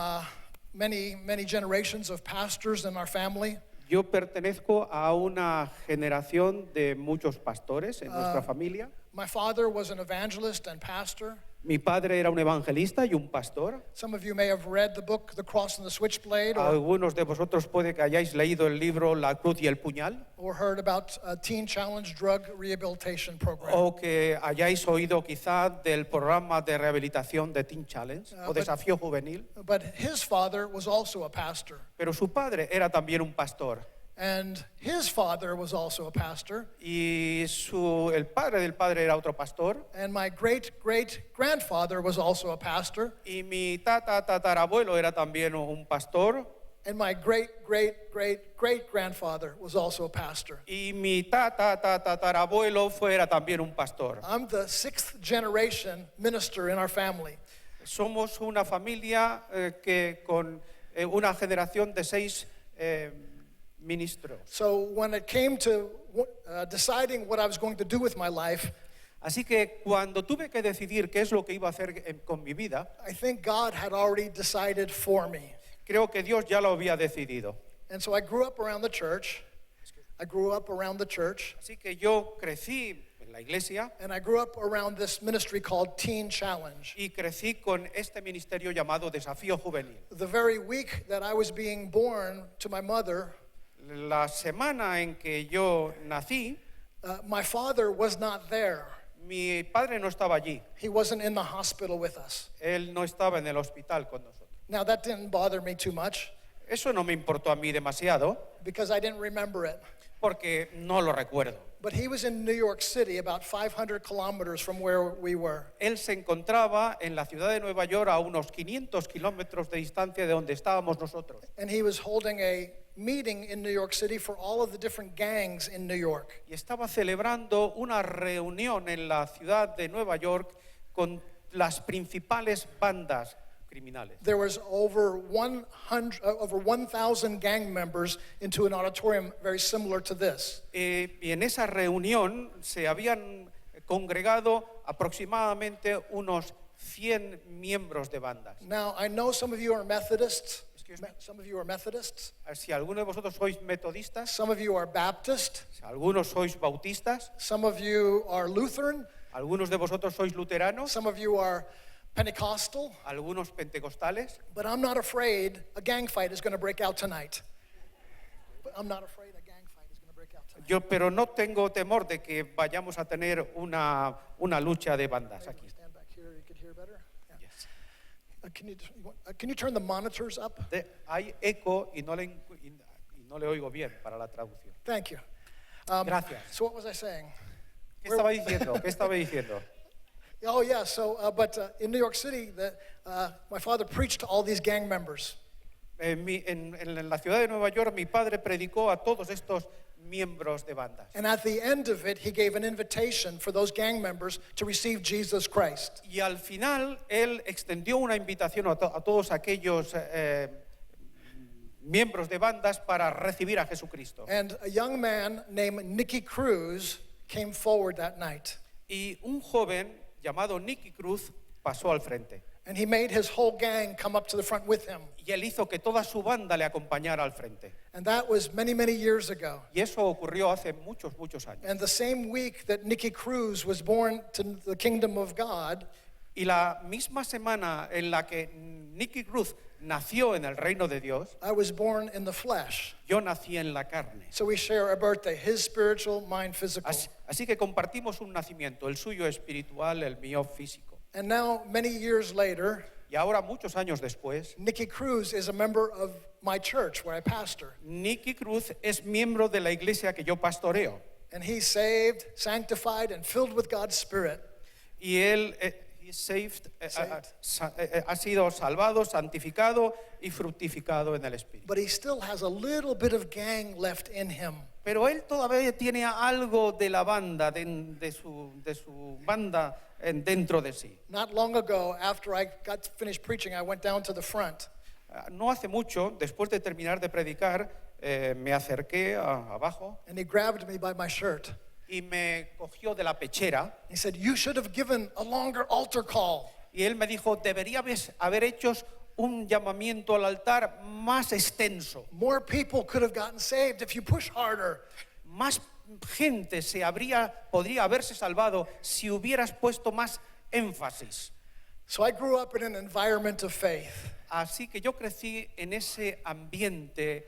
many generations of pastors in our family. Yo pertenezco a una generación de muchos pastores en nuestra familia. My father was an evangelist and pastor. Mi padre era un evangelista y un pastor. Some of you may have read the book, The Cross and the Switchblade, Algunos de vosotros puede que hayáis leído el libro La Cruz y el Puñal, or heard about a Teen Challenge drug rehabilitation program. o que hayáis oído quizá del programa de rehabilitación de Teen Challenge o Desafío Juvenil. But his father was also a pastor. Pero su padre era también un pastor. And his father was also a pastor. Y el padre del padre era otro pastor. And my great-great-grandfather was also a pastor. Y mi tatarabuelo era también un pastor. And my great-great-great-great-grandfather was also a pastor. Y mi tatarabuelo era también un pastor. I'm the 6th generation minister in our family. Somos una familia que con una generación de 6 ministro. So when it came to deciding what I was going to do with my life, Así que cuando tuve que decidir qué es lo que iba a hacer con mi vida, I think God had already decided for me. creo que Dios ya lo había decidido. And so I grew up around the church. Así que yo crecí en la iglesia And I grew up around this ministry called Teen Challenge. y crecí con este ministerio llamado Desafío Juvenil. The very week that I was being born to my mother, La semana en que yo nací, my father was not there. mi padre no estaba allí. He wasn't in the hospital with us. Él no estaba en el hospital con nosotros. Now that didn't bother me too much Eso no me importó a mí demasiado because I didn't remember it. porque no lo recuerdo. But he was in New York City, about 500 kilometers from where we were. Él se encontraba en la ciudad de Nueva York a unos 500 kilómetros de distancia de donde estábamos nosotros. And he was holding a meeting in New York City for all of the different gangs in New York. Y estaba celebrando una reunión en la ciudad de Nueva York con las principales bandas criminales. There was over 1,000 gang members into an auditorium very similar to this. Y en esa reunión se habían congregado aproximadamente unos 100 miembros de bandas. Now, I know some of you are Methodists. Excuse me? Some of you are Methodists. Si algunos de vosotros sois metodistas, Some of you are Baptist. si algunos sois bautistas, Some of you are Lutheran. algunos de vosotros sois luteranos, Some of you are Pentecostal. algunos pentecostales, But I'm not afraid a gang fight is going to break out tonight. But I'm not afraid a gang fight is going to break out tonight. pero no tengo temor de que vayamos a tener una lucha de bandas aquí. Stand back here, you could hear better. Yeah. Can you turn the monitors up? Hay eco y no le oigo bien para la traducción. Thank you. Gracias. So what was I saying? ¿Qué estaba diciendo? ¿Qué estaba diciendo? Oh yeah. So, but in New York City, my father preached to all these gang members. En la ciudad de Nueva York, mi padre predicó a todos estos miembros de bandas. And at the end of it, he gave an invitation for those gang members to receive Jesus Christ. Y al final, él extendió una invitación a todos aquellos miembros de bandas para recibir a Jesucristo. And a young man named Nicky Cruz came forward that night. Y un joven llamado Nicky Cruz pasó al frente. And he made his whole gang come up to the front with him. Y él hizo que toda su banda le acompañara al frente. And that was many, many years ago. Y eso ocurrió hace muchos, muchos años. And the same week that Nicky Cruz was born to the kingdom of God, Y la misma semana en la que Nicky Cruz nació en el reino de Dios, I was born in the flesh. yo nací en la carne. So we share a birthday, his spiritual, mine physical. Así que compartimos un nacimiento, el suyo espiritual, el mío físico. And now, many years later, Y ahora, muchos años después, Nicky Cruz is a member of my church where I pastor. Nicky Cruz es miembro de la iglesia que yo pastoreo. And he's saved, sanctified, and filled with God's Spirit. Y él ha sido salvado, santificado y fructificado en el Espíritu. But he still has a little bit of gang left in him. Pero él todavía tiene algo de la banda, de su banda dentro de sí. Not long ago, after I got finished preaching, I went down to the front. No hace mucho, después de terminar de predicar, me acerqué abajo And he grabbed me by my shirt. y me cogió de la pechera. He said, "You should have given a longer altar call." Y él me dijo, deberías haber hecho un llamamiento al altar más extenso. More people could have gotten saved if you push harder. Más gente podría haberse salvado si hubieras puesto más énfasis. So I grew up in an environment of faith. Así que yo crecí en ese ambiente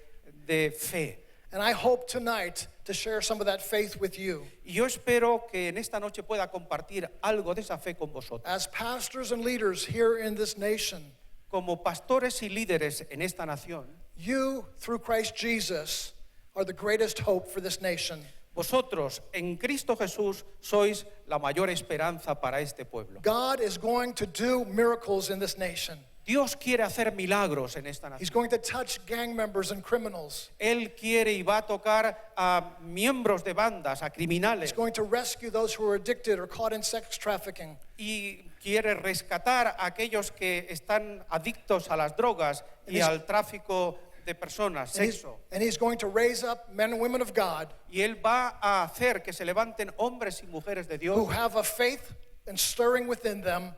de fe. And I hope tonight to share some of that faith with you. Y yo espero que en esta noche pueda compartir algo de esa fe con vosotros. As pastors and leaders here in this nation, Como pastores y líderes en esta nación, you, through Christ Jesus, are the greatest hope for this nation. vosotros en Cristo Jesús sois la mayor esperanza para este pueblo. God is going to do miracles in this nation. Dios quiere hacer milagros en esta He's nación. going to touch gang members and criminals. Él quiere y va a tocar a miembros de bandas, a He's criminales, going to rescue those who are addicted or caught in sex trafficking. y quiere rescatar a aquellos que están adictos a las drogas y he's- al tráfico de personas, And sexo. he's going to raise up men and women of God Y Él va a hacer que se levanten hombres y mujeres de Dios who have a faith and stirring within them,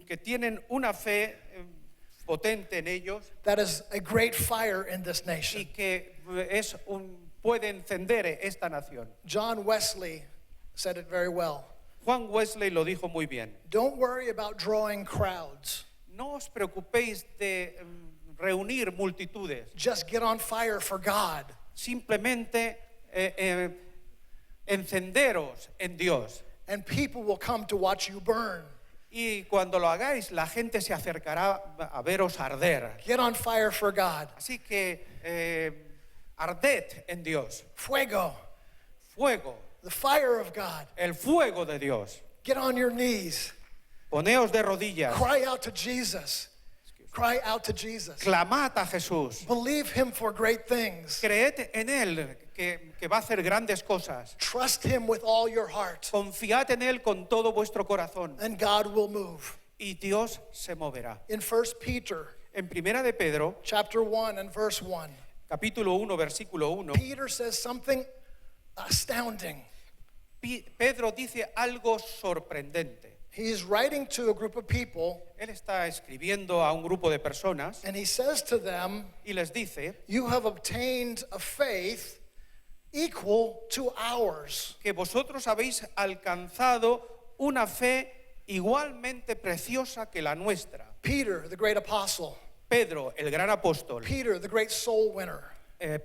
que tienen una fe potente en ellos that is a great fire in this y nation. que puede encender esta nación. John Wesley said it very well. Juan Wesley lo dijo muy bien. Don't worry about drawing crowds. No os preocupéis de reunir multitudes. Just get on fire for God. Simplemente encenderos en Dios. And people will come to watch you burn. Y cuando lo hagáis, la gente se acercará a veros arder. Get on fire for God. Así que arded en Dios. Fuego. Fuego. The fire of God. El fuego de Dios. Get on your knees. Poneos de rodillas. Cry out to Jesus. Cry out to Jesus. Clamad a Jesús. Believe him for great things. Creed en Él que va a hacer grandes cosas. Trust him with all your heart. Confiad en Él con todo vuestro corazón. And God will move. Y Dios se moverá. In 1 Peter, En Primera de Pedro, chapter 1 and verse 1, capítulo 1, versículo 1, Peter says something astounding. Pedro dice algo sorprendente. He's writing to a group of people, Él está escribiendo a un grupo de personas and he says to them, y les dice you have obtained a faith equal to ours. que vosotros habéis alcanzado una fe igualmente preciosa que la nuestra. Peter, the great apostle, Pedro, el gran apóstol. Peter, the great soul winner,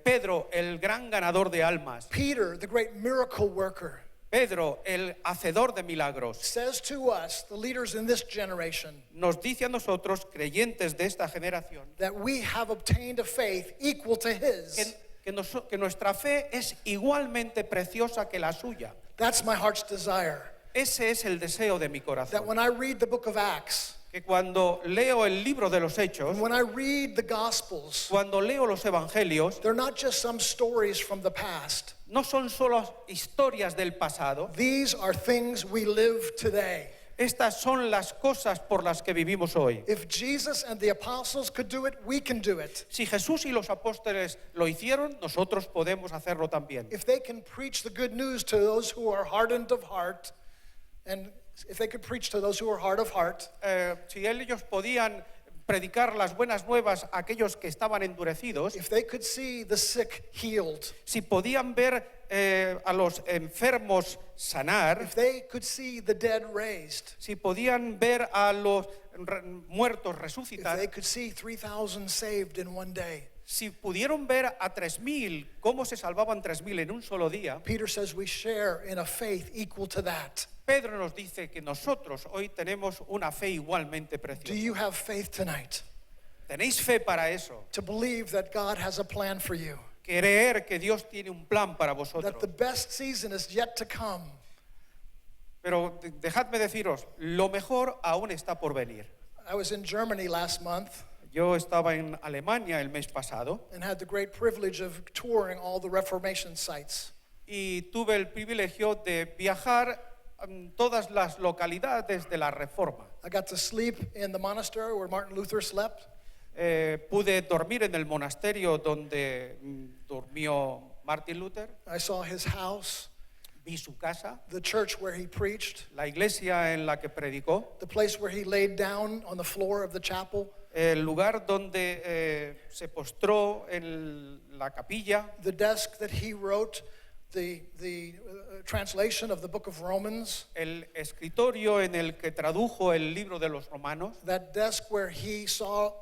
Pedro, el gran ganador de almas. Peter, the great miracle worker, Pedro, el hacedor de milagros. says to us, the leaders in this generation, Nos dice a nosotros, creyentes de esta generación, that we have obtained a faith equal to his. que nuestra fe es igualmente preciosa que la suya. That's my heart's desire. Ese es el deseo de mi That corazón. when I read the book of Acts, Que cuando leo el libro de los Hechos, and when I read the Gospels, cuando leo los Evangelios, they're not just some stories from the past. no son solo historias del pasado. These are things we live today. Estas son las cosas por las que vivimos hoy. If Jesus and the apostles could do it, we can do it. Si Jesús y los apóstoles lo hicieron, nosotros podemos hacerlo también. If they can preach the good news to those who are hardened of heart, and if they could preach to those who are hard of heart, Si ellos podían predicar las buenas nuevas a aquellos que estaban endurecidos, if they could see the sick healed, si podían ver a los enfermos sanar, if they could see the dead raised, si podían ver a los muertos if resucitar, they could see 3,000 saved in one day, si pudieron ver a 3.000 cómo se salvaban 3.000 en un solo día, Peter says we share in a faith equal to that. Pedro nos dice que nosotros hoy tenemos una fe igualmente Do preciosa. you have faith tonight ¿Tenéis fe para eso? to believe that God has a plan for you? Creer que Dios tiene un plan para That vosotros. the best season is yet to come. Pero dejadme deciros, lo mejor aún está por venir. I was in Germany last month Yo estaba en Alemania el mes pasado and had the great privilege of touring all the Reformation sites. y tuve el privilegio de viajar a todas las localidades de la Reforma. I got to sleep in the monastery where Martin Luther slept. Pude dormir en el monasterio donde durmió Martin Luther, I saw his house, vi su casa, the church where he preached, la iglesia en la que predicó, the place where he laid down on the floor of the chapel, el lugar donde se postró en la capilla, the desk that he wrote the translation of the book of Romans, el escritorio en el que tradujo el libro de los Romanos, that desk where he saw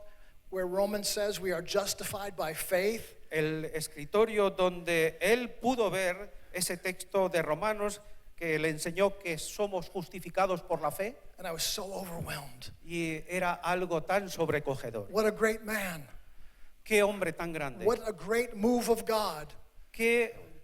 where Romans says we are justified by faith, el escritorio donde él pudo ver ese texto de Romanos que le enseñó que somos justificados por la fe, and I was so overwhelmed. y era algo tan sobrecogedor. What a great man. Qué hombre tan grande, What a great move of God.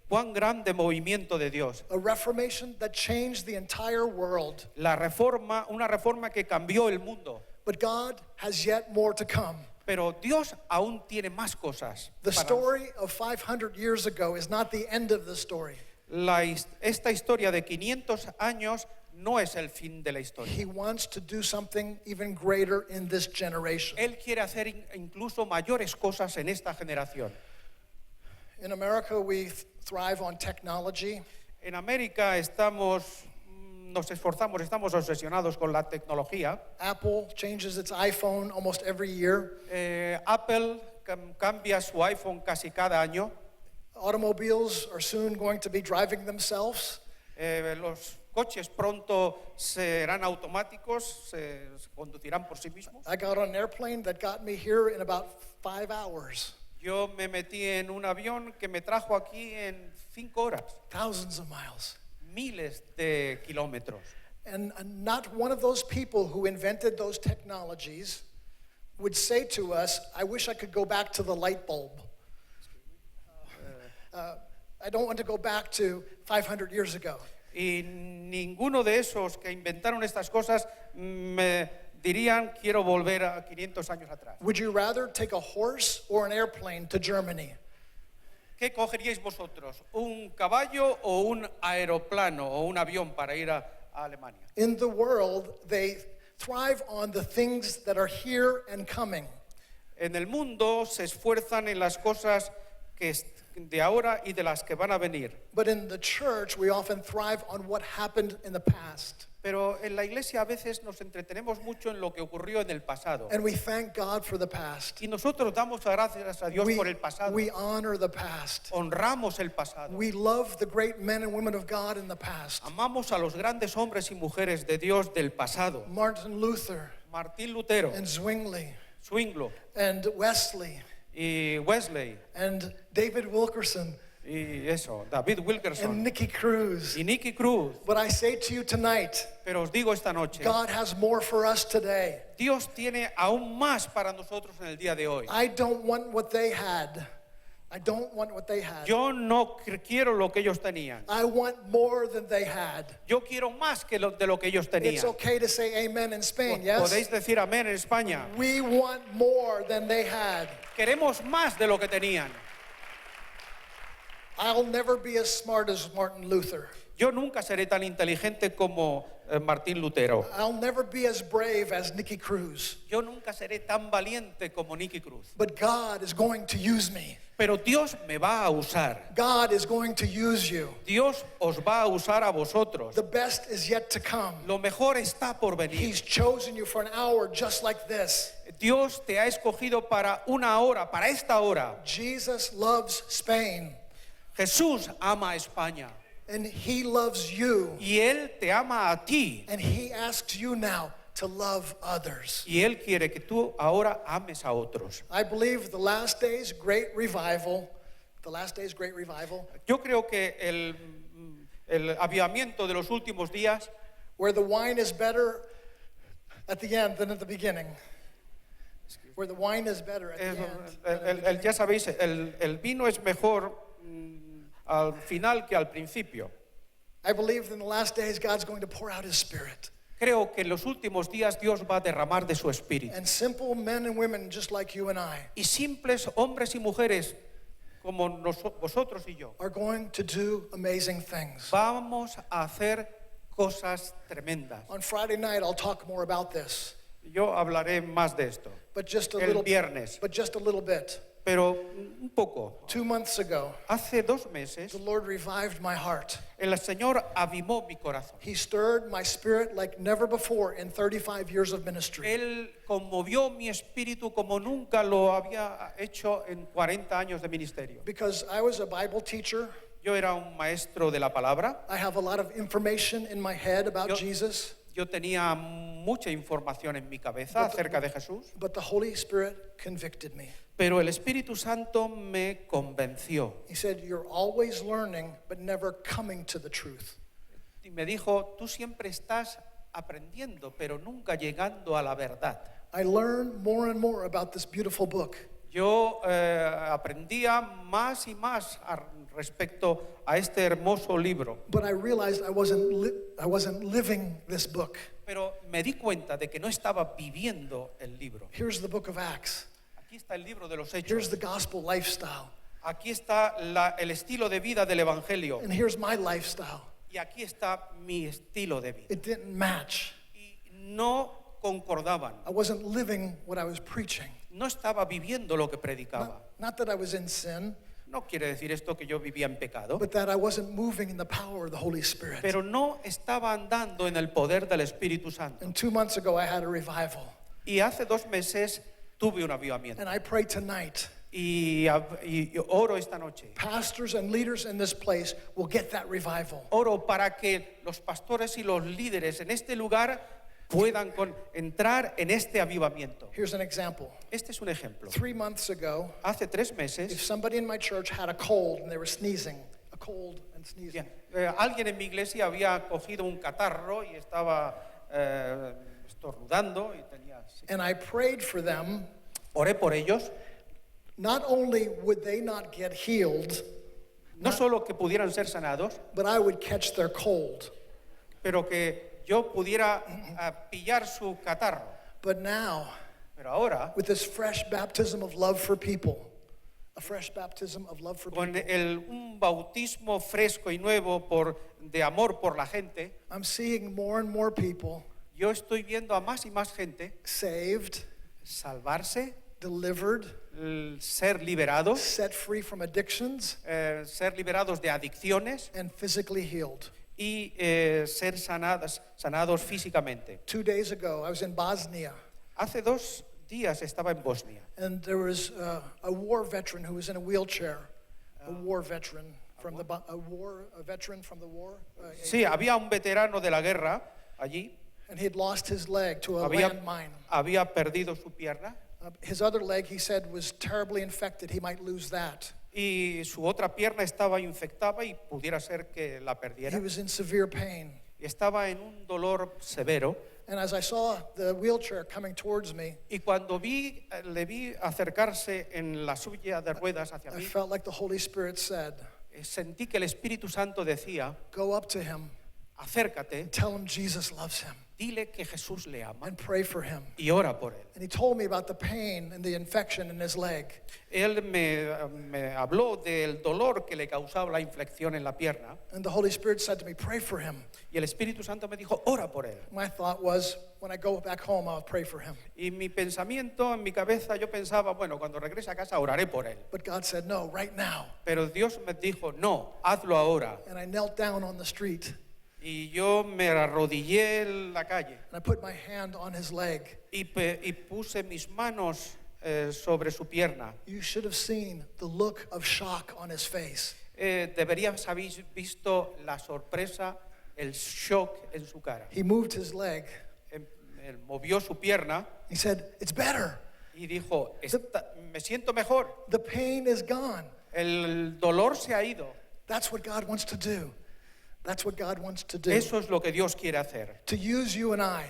cuán grande movimiento de Dios. A reformation that changed the entire world. La reforma, una reforma que cambió el mundo. But God has yet more to come. Pero Dios aún tiene más cosas. The para story of 500 years ago is not the end of the story. esta historia de 500 años no es el fin de la historia. He wants to do something even greater in this generation. Él quiere hacer incluso mayores cosas en esta generación. In America, we thrive on technology. En América nos esforzamos, estamos obsesionados con la tecnología. Apple changes its iPhone almost every year. Apple cambia su iPhone casi cada año. Automobiles are soon going to be driving themselves. Los coches pronto serán automáticos, se conducirán por sí mismos. I got on an airplane that got me here in about 5 hours. Yo me metí en un avión que me trajo aquí en 5 horas. Thousands of miles. Miles de kilómetros. And not one of those people who invented those technologies would say to us, I wish I could go back to the light bulb. I don't want to go back to 500 years ago. Y ninguno de esos que inventaron estas cosas me dirían quiero volver a 500 años atrás. Would you rather take a horse or an airplane to Germany? ¿Qué cogeríais vosotros? ¿Un caballo o un aeroplano o un avión para ir a Alemania? In the world, they thrive on the things that are here and coming. En el mundo se esfuerzan en las cosas que de ahora y de las que van a venir. But in the church, we often thrive on what happened in the past. Pero en la iglesia a veces nos entretenemos mucho en lo que ocurrió en el pasado. And we thank God for the past. Y nosotros damos gracias a Dios por el pasado. We honor the past. Honramos el pasado. We love the great men and women of God in the past. Amamos a los grandes hombres y mujeres de Dios del pasado. Martin Luther. Martín Lutero. And Zwingli. And Wesley. Y Wesley. And David Wilkerson. Y eso, David Wilkerson. And Nicky Cruz. Y Nicky Cruz. But I say to you tonight, pero os digo esta noche, God has more for us today. Dios tiene aún más para nosotros en el día de hoy. I don't want what they had. I don't want what they had. Yo no quiero lo que ellos tenían. I want more than they had. Yo quiero más de lo que ellos tenían. It's okay to say amen in Spain, yes? Podéis decir amén en España. We want more than they had. Queremos más de lo que tenían. I'll never be as smart as Martin Luther. Yo nunca seré tan inteligente como Martín Lutero. I'll never be as brave as Nicky Cruz. Yo nunca seré tan valiente como Nicky Cruz. But God is going to use me. Pero Dios me va a usar. God is going to use you. Dios os va a usar a vosotros. The best is yet to come. Lo mejor está por venir. He's chosen you for an hour just like this. Dios te ha escogido para una hora, para esta hora. Jesus loves Spain. Jesús ama a España. And he loves you. Y él te ama a ti. And he asks you now to love others. Y él quiere que tú ahora ames a otros. I believe the last days great revival, Yo creo que el avivamiento de los últimos días, where the wine is better at the end than at the beginning. Where the wine is better at the end. Ya sabéis, el vino es mejor al final que al principio. I believe in the last days God's going to pour out his spirit. Creo que en los últimos días Dios va a derramar de su espíritu. And simple men and women just like you and I y simples hombres y mujeres como vosotros y yo are going to do amazing things. Vamos a hacer cosas tremendas. On Friday night I'll talk more about this. Yo hablaré más de esto. But just a el little, viernes. But just a little bit. Pero un poco. 2 months ago, hace 2 meses, the Lord revived my heart. El Señor avivó mi corazón. He stirred my spirit like never before in 35 years of ministry. Él conmovió mi espíritu como nunca lo había hecho en 40 años de ministerio. Because I was a Bible teacher. Yo era un maestro de la palabra. I have a lot of information in my head about Jesus. Yo tenía mucha información en mi cabeza acerca de Jesús. But the Holy Spirit convicted me. Pero el Espíritu Santo me convenció. He said, "You're always learning, but never coming to the truth." Y me dijo, tú siempre estás aprendiendo, pero nunca llegando a la verdad. I learned more and more about this beautiful book. Yo aprendía más y más respecto a este hermoso libro. But I realized I wasn't living this book. Pero me di cuenta de que no estaba viviendo el libro. Here's the book of Acts. Aquí está el libro de los Hechos. Here's the gospel lifestyle. Aquí está el estilo de vida del Evangelio. And here's my lifestyle. Y aquí está mi estilo de vida. It didn't match. Y no concordaban. I wasn't living what I was preaching. No estaba viviendo lo que predicaba. Not that I was in sin, No quiere decir esto que yo vivía en pecado, but that I wasn't moving in the power of the Holy Spirit. pero no estaba andando en el poder del Espíritu Santo. And 2 months ago, I had a revival. Y hace 2 meses tuve un avivamiento. And I pray tonight, Y oro esta noche. pastors and leaders in this place will get that revival. Oro para que los pastores y los líderes en este lugar puedan entrar en este avivamiento. Here's an example. Este es un ejemplo. 3 months ago, Hace 3 if meses, somebody in my church had a cold and they were sneezing, a cold and sneezing, alguien en mi iglesia había cogido un catarro y estaba estornudando y tenía... and I prayed for them, Oré por ellos, not only would they not get healed, no solo que pudieran ser sanados, but I would catch their cold. pero que yo pudiera pillar su catarro. But now, Pero ahora, with this fresh baptism of love for people, a fresh baptism of love for con people, un bautismo fresco y nuevo de amor por la gente, I'm seeing more and more people yo estoy viendo a más y más gente saved, salvarse, delivered, ser liberados, set free from addictions, ser liberados de adicciones and physically healed. y ser sanados físicamente. 2 days ago, I was in Bosnia, Hace 2 días estaba en Bosnia and there was a war veteran who was in a wheelchair, a war veteran from the a veteran from the war, Sí, había un veterano de la guerra allí, and he had lost his leg to a landmine. había perdido su pierna His other leg, he said, was terribly infected. He might lose that. y su otra pierna estaba infectada y pudiera ser que la perdiera. He was in severe pain. Y estaba en un dolor severo. And as I saw the wheelchair coming towards me, Y cuando le vi acercarse en la silla de ruedas hacia I mí, felt like the Holy Spirit said, sentí que el Espíritu Santo decía, go up to him, acércate, tell him Jesus loves him, dile que Jesús le ama and pray for him. y ora por él. And he told me about the pain and the infection in his leg. Él me habló del dolor que le causaba la infección en la pierna And the Holy Spirit said to me, pray for him. y el Espíritu Santo me dijo, ora por él. My thought was, when I go back home, I'll pray for him. Y mi pensamiento, en mi cabeza, yo pensaba, bueno, cuando regrese a casa oraré por él. But God said, no, right now. Pero Dios me dijo, no, hazlo ahora. And I knelt down on the street, Y yo me arrodillé en la calle and I put my hand on his leg. y puse mis manos sobre su pierna. You should have seen the look of shock on his face. Deberías haber visto la sorpresa, el shock en su cara. He moved his leg. Él movió su pierna He said, it's better. y dijo, me siento mejor, The pain is gone. el dolor se ha ido. That's what God wants to do. That's what God wants to do. Eso es lo que Dios quiere hacer. To use you and I,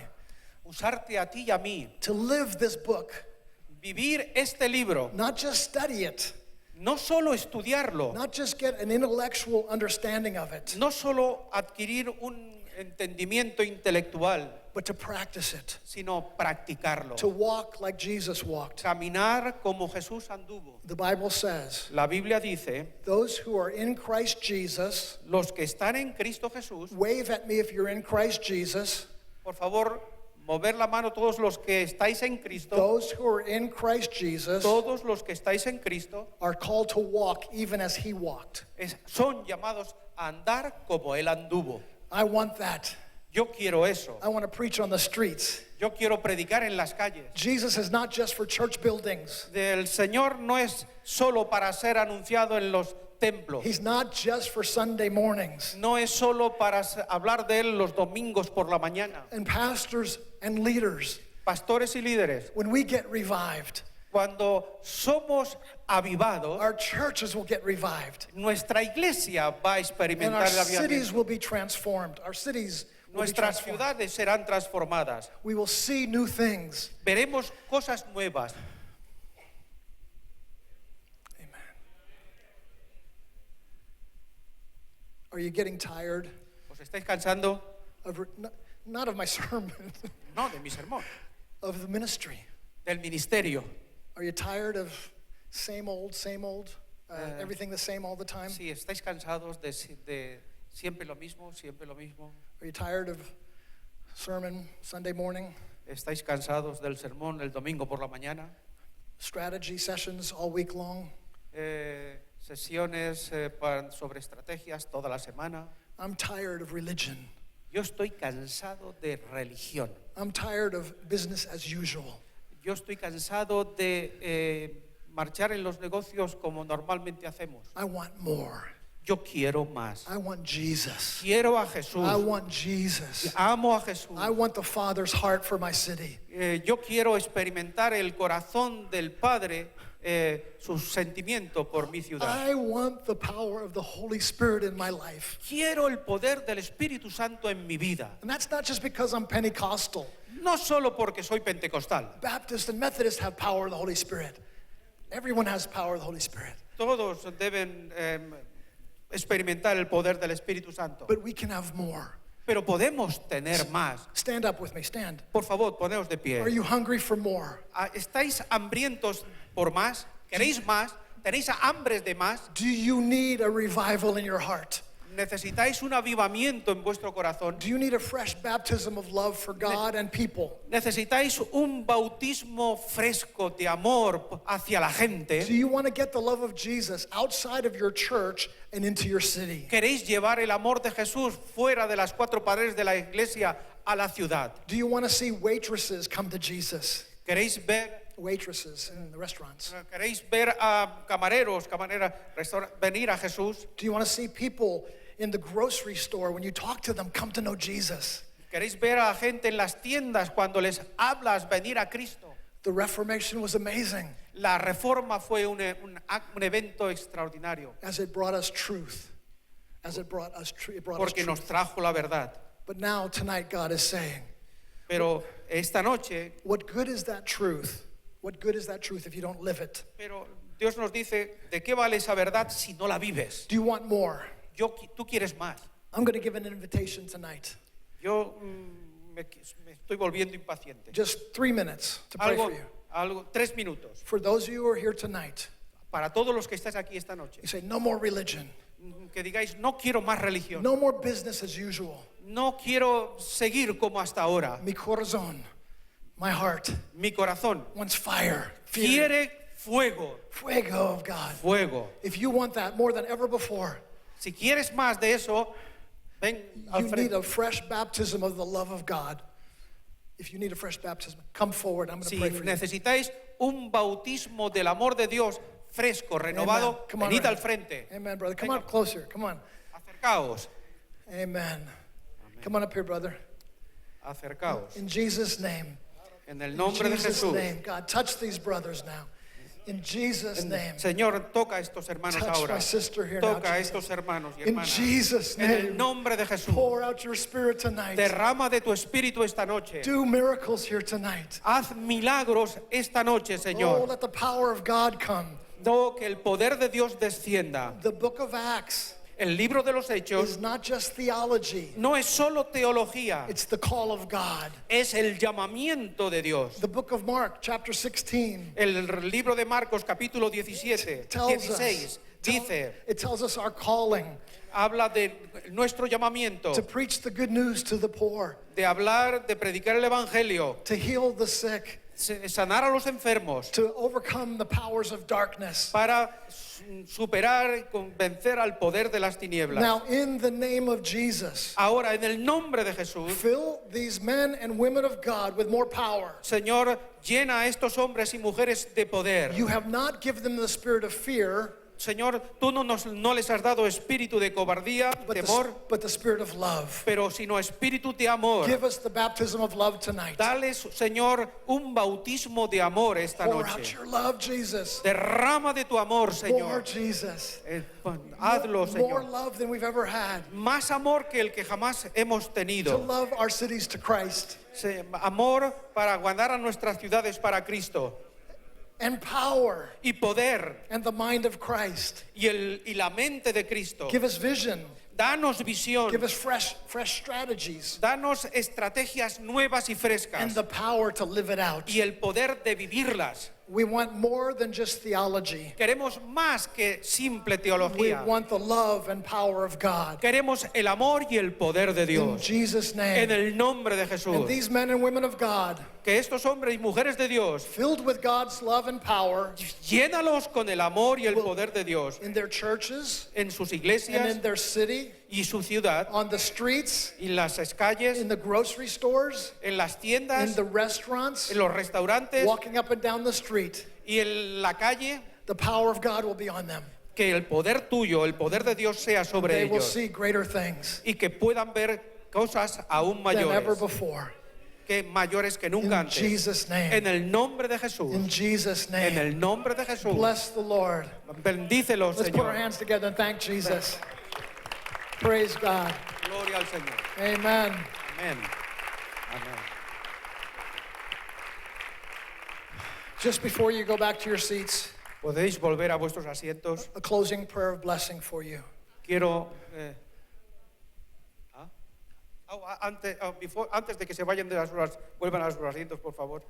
Usarte a ti y a mí, to live this book, vivir este libro, not just study it, no solo estudiarlo, not just get an intellectual understanding of it, no solo adquirir un entendimiento intelectual, but to practice it, sino practicarlo. to walk like Jesus walked. Caminar como Jesús anduvo. The Bible says, La Biblia dice, those who are in Christ Jesus, los que están en Cristo Jesús, wave at me if you're in Christ Jesus. por favor, mover la mano todos los que estáis en Cristo, Those who are in Christ Jesus todos los que estáis en Cristo, are called to walk even as he walked. son llamados a andar como Él anduvo. I want that. Yo quiero eso. I want to preach on the streets. Yo quiero predicar en las calles. Jesus is not just for church buildings. El Señor no es solo para ser anunciado en los templos. He's not just for Sunday mornings. No es solo para hablar de Él los domingos por la mañana. And pastors and leaders, Pastores y líderes, when we get revived, cuando somos avivados, our churches will get revived. nuestra iglesia va a And experimentar our el avivamiento. cities will be transformed. Our cities will be Nuestras transformed. ciudades serán transformadas. We will see new things. Veremos cosas nuevas. Amen. Are you getting tired ¿Os estáis cansando? of, not of my sermon, No, de mi sermón, of the ministry? del ministerio. Are you tired of same old, everything the same all the time? Si estáis cansados de Siempre lo mismo, siempre lo mismo. Are you tired of sermon Sunday morning? ¿Estáis cansados del sermón el domingo por la mañana? Strategy sessions all week long? Sesiones sobre estrategias toda la semana. I'm tired of religion. Yo estoy cansado de religión. I'm tired of business as usual. Yo estoy cansado de marchar en los negocios como normalmente hacemos. I want more. Yo quiero más. I want Jesus. Quiero a Jesús. I want Jesus. Amo a Jesús. I want the Father's heart for my city. Yo quiero experimentar el corazón del Padre, su sentimiento por mi ciudad. I want the power of the Holy Spirit in my life. Quiero el poder del Espíritu Santo en mi vida. And that's not just because I'm Pentecostal. No solo porque soy pentecostal. Baptists and Methodists have power of the Holy Spirit. Everyone has power of the Holy Spirit. Todos deben experimentar el poder del Espíritu Santo. But we can have more. Pero podemos tener más. Stand up with me, stand. Por favor, poneos de pie. Are you hungry for more? ¿Estáis hambrientos por más? ¿Queréis más? ¿Tenéis hambres de más? Do you need a revival in your heart? ¿Necesitáis un avivamiento en vuestro corazón? Do you need a fresh baptism of love for God and people? ¿Necesitáis un bautismo fresco de amor hacia la gente? Do you want to get the love of Jesus outside of your church and into your city? ¿Queréis llevar el amor de Jesús fuera de las cuatro paredes de la iglesia a la ciudad? Do you want to see waitresses come to Jesus? ¿Queréis ver Waitresses in the restaurants? ¿Queréis ver a camareros, camareras venir a Jesús? Do you want to see people in the grocery store, when you talk to them, come to know Jesus? ¿Queréis ver a la gente en las tiendas cuando les hablas venir a Cristo? The Reformation was amazing La Reforma fue un evento extraordinario as it brought us truth. As it brought us truth. porque nos trajo la verdad. But now, tonight, God is saying, Pero esta noche, what good is that truth? What good is that truth if you don't live it? pero Dios nos dice, ¿de qué vale esa verdad si no la vives? Do you want more? Tú quieres más. I'm going to give an invitation tonight. Yo me estoy volviendo impaciente. Just 3 minutes to pray for you. 3 minutos. For those of you who are here tonight, Para todos los que estáis aquí esta noche, you say, no more religion. que digáis, no quiero más religión. No more business as usual. No quiero seguir como hasta ahora. Mi corazón, my heart, Mi corazón wants fire. Fear. quiere fuego. Fuego of God. Fuego. If you want that more than ever before, Si quieres más de eso, ven al you need frente. a fresh baptism of the love of God. If you need a fresh baptism, come forward. I'm going to Si pray for you. necesitáis un bautismo del amor de Dios fresco, renovado, Amen. Come on, venid right. al frente. Amen, brother. Come Venga. on closer. Come on. Acercaos. Amen. Come on up here, brother. Acercaos. In Jesus' name. En el In nombre de Jesus' Jesús. name. God, touch these brothers now. In Jesus' name. Señor, toca a estos hermanos Touch ahora. my sister here now, Toca a Jesus. estos hermanos y In hermanas. Jesus' En el name. nombre de Jesús. Pour out your spirit tonight. Derrama de tu espíritu esta noche. Do miracles here tonight. Haz milagros esta noche, Oh, Señor. let the power of God come. No, que el poder de Dios descienda. The book of Acts El libro de los is Hechos not just theology. no es solo teología, It's the call of God. es el llamamiento de Dios. The book of Mark, chapter 16, El libro de Marcos, capítulo 17, tells 16, us, dice, it tells us our calling habla de nuestro llamamiento, to preach the good news to the poor, de hablar, de predicar el evangelio, to heal the sick, sanar a los enfermos, to overcome the powers of darkness. para superar y convencer al poder de las tinieblas. Now, in the name of Jesus, Ahora, en el nombre de Jesús, fill these men and women of God with more power. Señor, llena a estos hombres y mujeres de poder. You have not given them the spirit of fear, Señor, tú no les has dado espíritu de cobardía, temor, but the spirit of love. pero sino espíritu de amor. Give us the baptism of love tonight. Dales, Señor, un bautismo de amor esta Pour out noche. your love, Jesus. Derrama de tu amor, More, Señor. Jesus. Hazlo, More Señor. love than we've ever had. Más amor que el que jamás hemos To tenido. love our cities to Christ. Amor para guardar a nuestras ciudades para Cristo. And power Y poder and the mind of Christ. y la mente de Cristo. Give us vision. Danos visión. Give us fresh strategies. Danos estrategias nuevas y And frescas. the power to live it out. Y el poder de vivirlas. We want more than just theology. Queremos más que simple We teología. want the love and power of God. Queremos el amor y el poder de In Dios. Jesus' En name. el nombre de And Jesús. these men and women of God, Que estos hombres y mujeres de Dios, filled with God's love and power llénalos con el amor y el poder de Dios in their churches en sus and iglesias in their city, y su ciudad, on the streets, y en las calles, in the grocery stores, en las in tiendas, the restaurants, en los restaurantes walking up and down the street. y en la calle. The power of God will be on them. Que el poder tuyo, el poder de Dios sea sobre They will ellos see greater things y que puedan ver cosas aún than ever mayores, before. que mayores que nunca In antes. Jesus' name. En el nombre de Jesús. In Jesus' En name. el nombre de Jesús. Bless the Lord. Bendícelos, Let's put our Señor. hands together and thank Jesus. Praise God. Gloria al Señor. Amen. Amén. Amén. Just before you go back to your seats, Podéis volver a vuestros asientos. a closing prayer of blessing for you. Quiero antes de que se vayan de las horas, vuelvan a sus asientos, por favor.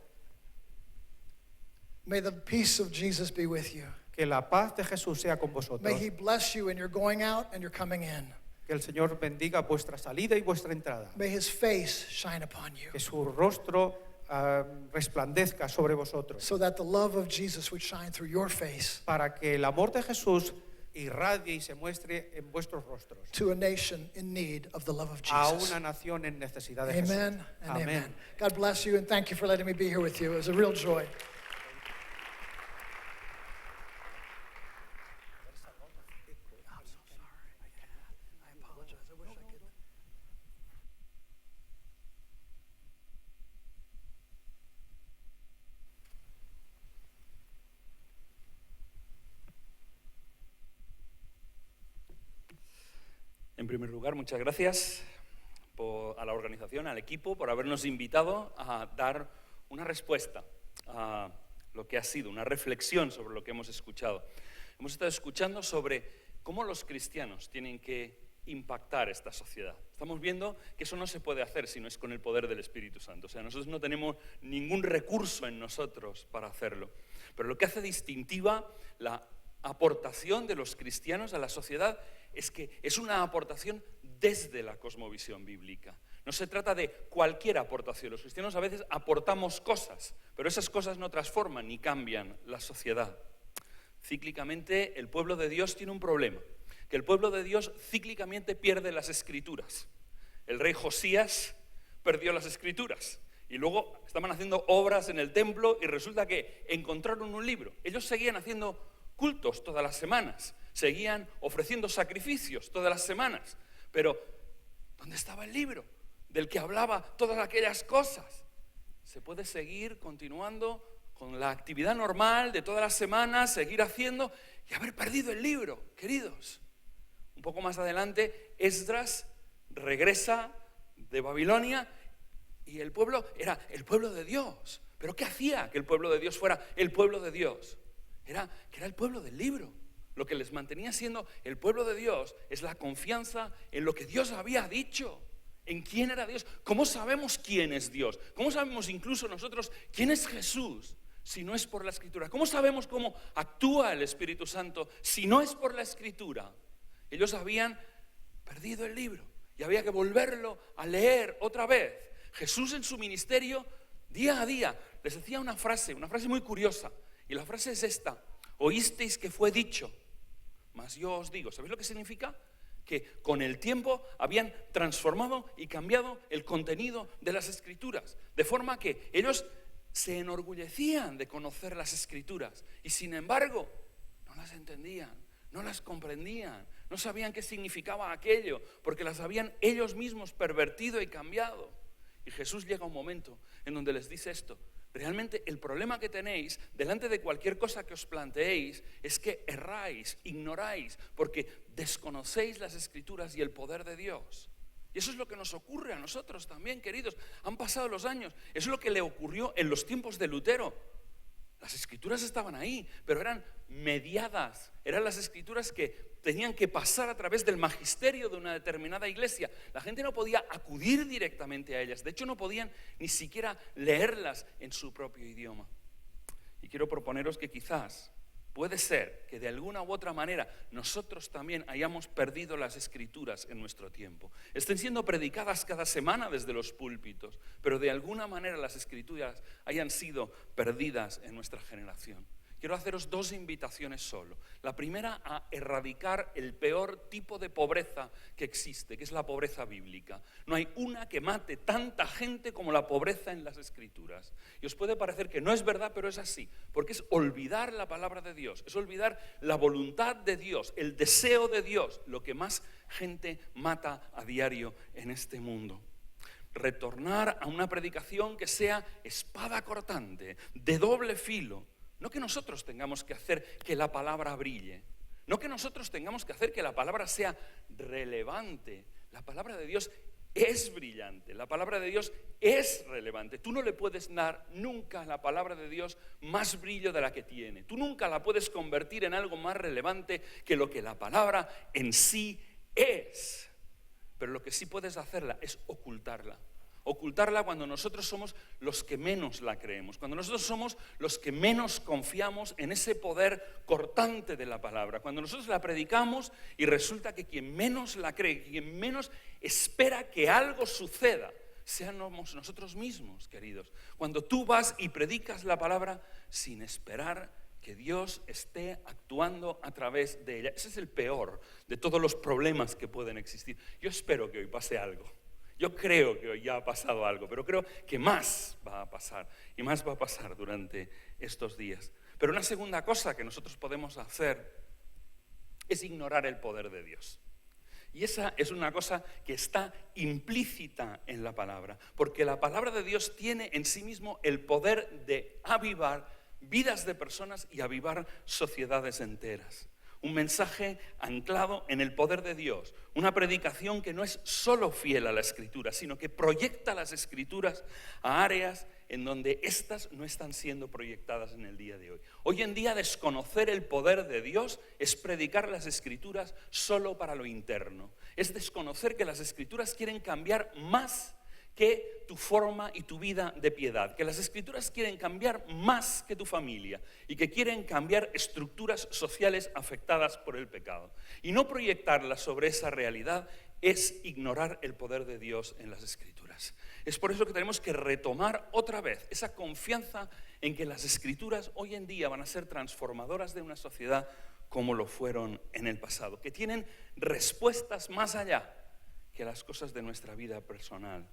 May the peace of Jesus be with you. Que la paz de Jesús sea con May vosotros. he bless you in your going out and your coming in. Que el Señor bendiga vuestra salida y vuestra entrada. May his face shine upon you Que su rostro resplandezca sobre vosotros. so that the love of Jesus would shine through your face Para que el amor de Jesús irradie y se muestre en vuestros rostros. to a nation in need of the love of A Jesus. una nación en necesidad de Jesús. Amen and Amén. amen. God bless you and thank you for letting me be here with you. It was a real joy. En primer lugar, muchas gracias a la organización, al equipo, por habernos invitado a dar una respuesta a lo que ha sido, una reflexión sobre lo que hemos escuchado. Hemos estado escuchando sobre cómo los cristianos tienen que impactar esta sociedad. Estamos viendo que eso no se puede hacer si no es con el poder del Espíritu Santo. O sea, nosotros no tenemos ningún recurso en nosotros para hacerlo. Pero lo que hace distintiva la aportación de los cristianos a la sociedad es que es una aportación desde la cosmovisión bíblica. No se trata de cualquier aportación. Los cristianos a veces aportamos cosas, pero esas cosas no transforman ni cambian la sociedad. Cíclicamente, el pueblo de Dios tiene un problema, que el pueblo de Dios cíclicamente pierde las escrituras. El rey Josías perdió las escrituras y luego estaban haciendo obras en el templo y resulta que encontraron un libro. Ellos seguían haciendo cultos todas las semanas, seguían ofreciendo sacrificios todas las semanas, pero ¿dónde estaba el libro del que hablaba todas aquellas cosas? Se puede seguir continuando con la actividad normal de todas las semanas, seguir haciendo y haber perdido el libro, queridos. Un poco más adelante, Esdras regresa de Babilonia y el pueblo era el pueblo de Dios. ¿Pero qué hacía que el pueblo de Dios fuera el pueblo de Dios? Era el pueblo del libro. Lo que les mantenía siendo el pueblo de Dios es la confianza en lo que Dios había dicho, en quién era Dios. ¿Cómo sabemos quién es Dios? ¿Cómo sabemos incluso nosotros quién es Jesús si no es por la Escritura? ¿Cómo sabemos cómo actúa el Espíritu Santo si no es por la Escritura? Ellos habían perdido el libro y había que volverlo a leer otra vez. Jesús en su ministerio, día a día, les decía una frase muy curiosa. Y la frase es esta: oísteis que fue dicho, mas yo os digo. ¿Sabéis lo que significa? Que con el tiempo habían transformado y cambiado el contenido de las Escrituras, de forma que ellos se enorgullecían de conocer las Escrituras y sin embargo no las entendían, no las comprendían, no sabían qué significaba aquello, porque las habían ellos mismos pervertido y cambiado. Y Jesús llega a un momento en donde les dice esto: realmente el problema que tenéis delante de cualquier cosa que os planteéis es que erráis, ignoráis, porque desconocéis las Escrituras y el poder de Dios. Y eso es lo que nos ocurre a nosotros también, queridos. Han pasado los años. Eso es lo que le ocurrió en los tiempos de Lutero. Las Escrituras estaban ahí, pero eran mediadas. Eran las Escrituras que tenían que pasar a través del magisterio de una determinada iglesia. La gente no podía acudir directamente a ellas. De hecho, no podían ni siquiera leerlas en su propio idioma. Y quiero proponeros que quizás puede ser que de alguna u otra manera nosotros también hayamos perdido las Escrituras en nuestro tiempo. Estén siendo predicadas cada semana desde los púlpitos, pero de alguna manera las Escrituras hayan sido perdidas en nuestra generación. Quiero haceros dos invitaciones solo. La primera, a erradicar el peor tipo de pobreza que existe, que es la pobreza bíblica. No hay una que mate tanta gente como la pobreza en las Escrituras. Y os puede parecer que no es verdad, pero es así, porque es olvidar la palabra de Dios, es olvidar la voluntad de Dios, el deseo de Dios, lo que más gente mata a diario en este mundo. Retornar a una predicación que sea espada cortante, de doble filo. No que nosotros tengamos que hacer que la palabra brille, no que nosotros tengamos que hacer que la palabra sea relevante. La palabra de Dios es brillante, la palabra de Dios es relevante. Tú no le puedes dar nunca a la palabra de Dios más brillo de la que tiene. Tú nunca la puedes convertir en algo más relevante que lo que la palabra en sí es. Pero lo que sí puedes hacerla es ocultarla. Ocultarla cuando nosotros somos los que menos la creemos, cuando nosotros somos los que menos confiamos en ese poder cortante de la palabra, cuando nosotros la predicamos y resulta que quien menos la cree, quien menos espera que algo suceda, seamos nosotros mismos, queridos. Cuando tú vas y predicas la palabra sin esperar que Dios esté actuando a través de ella. Ese es el peor de todos los problemas que pueden existir. Yo espero que hoy pase algo. Yo creo que hoy ya ha pasado algo, pero creo que más va a pasar y más va a pasar durante estos días. Pero una segunda cosa que nosotros podemos hacer es ignorar el poder de Dios. Y esa es una cosa que está implícita en la palabra, porque la palabra de Dios tiene en sí mismo el poder de avivar vidas de personas y avivar sociedades enteras. Un mensaje anclado en el poder de Dios, una predicación que no es solo fiel a la Escritura, sino que proyecta las Escrituras a áreas en donde éstas no están siendo proyectadas en el día de hoy. Hoy en día desconocer el poder de Dios es predicar las Escrituras solo para lo interno. Es desconocer que las Escrituras quieren cambiar más que tu forma y tu vida de piedad, que las Escrituras quieren cambiar más que tu familia y que quieren cambiar estructuras sociales afectadas por el pecado. Y no proyectarlas sobre esa realidad es ignorar el poder de Dios en las Escrituras. Es por eso que tenemos que retomar otra vez esa confianza en que las Escrituras hoy en día van a ser transformadoras de una sociedad como lo fueron en el pasado, que tienen respuestas más allá que las cosas de nuestra vida personal.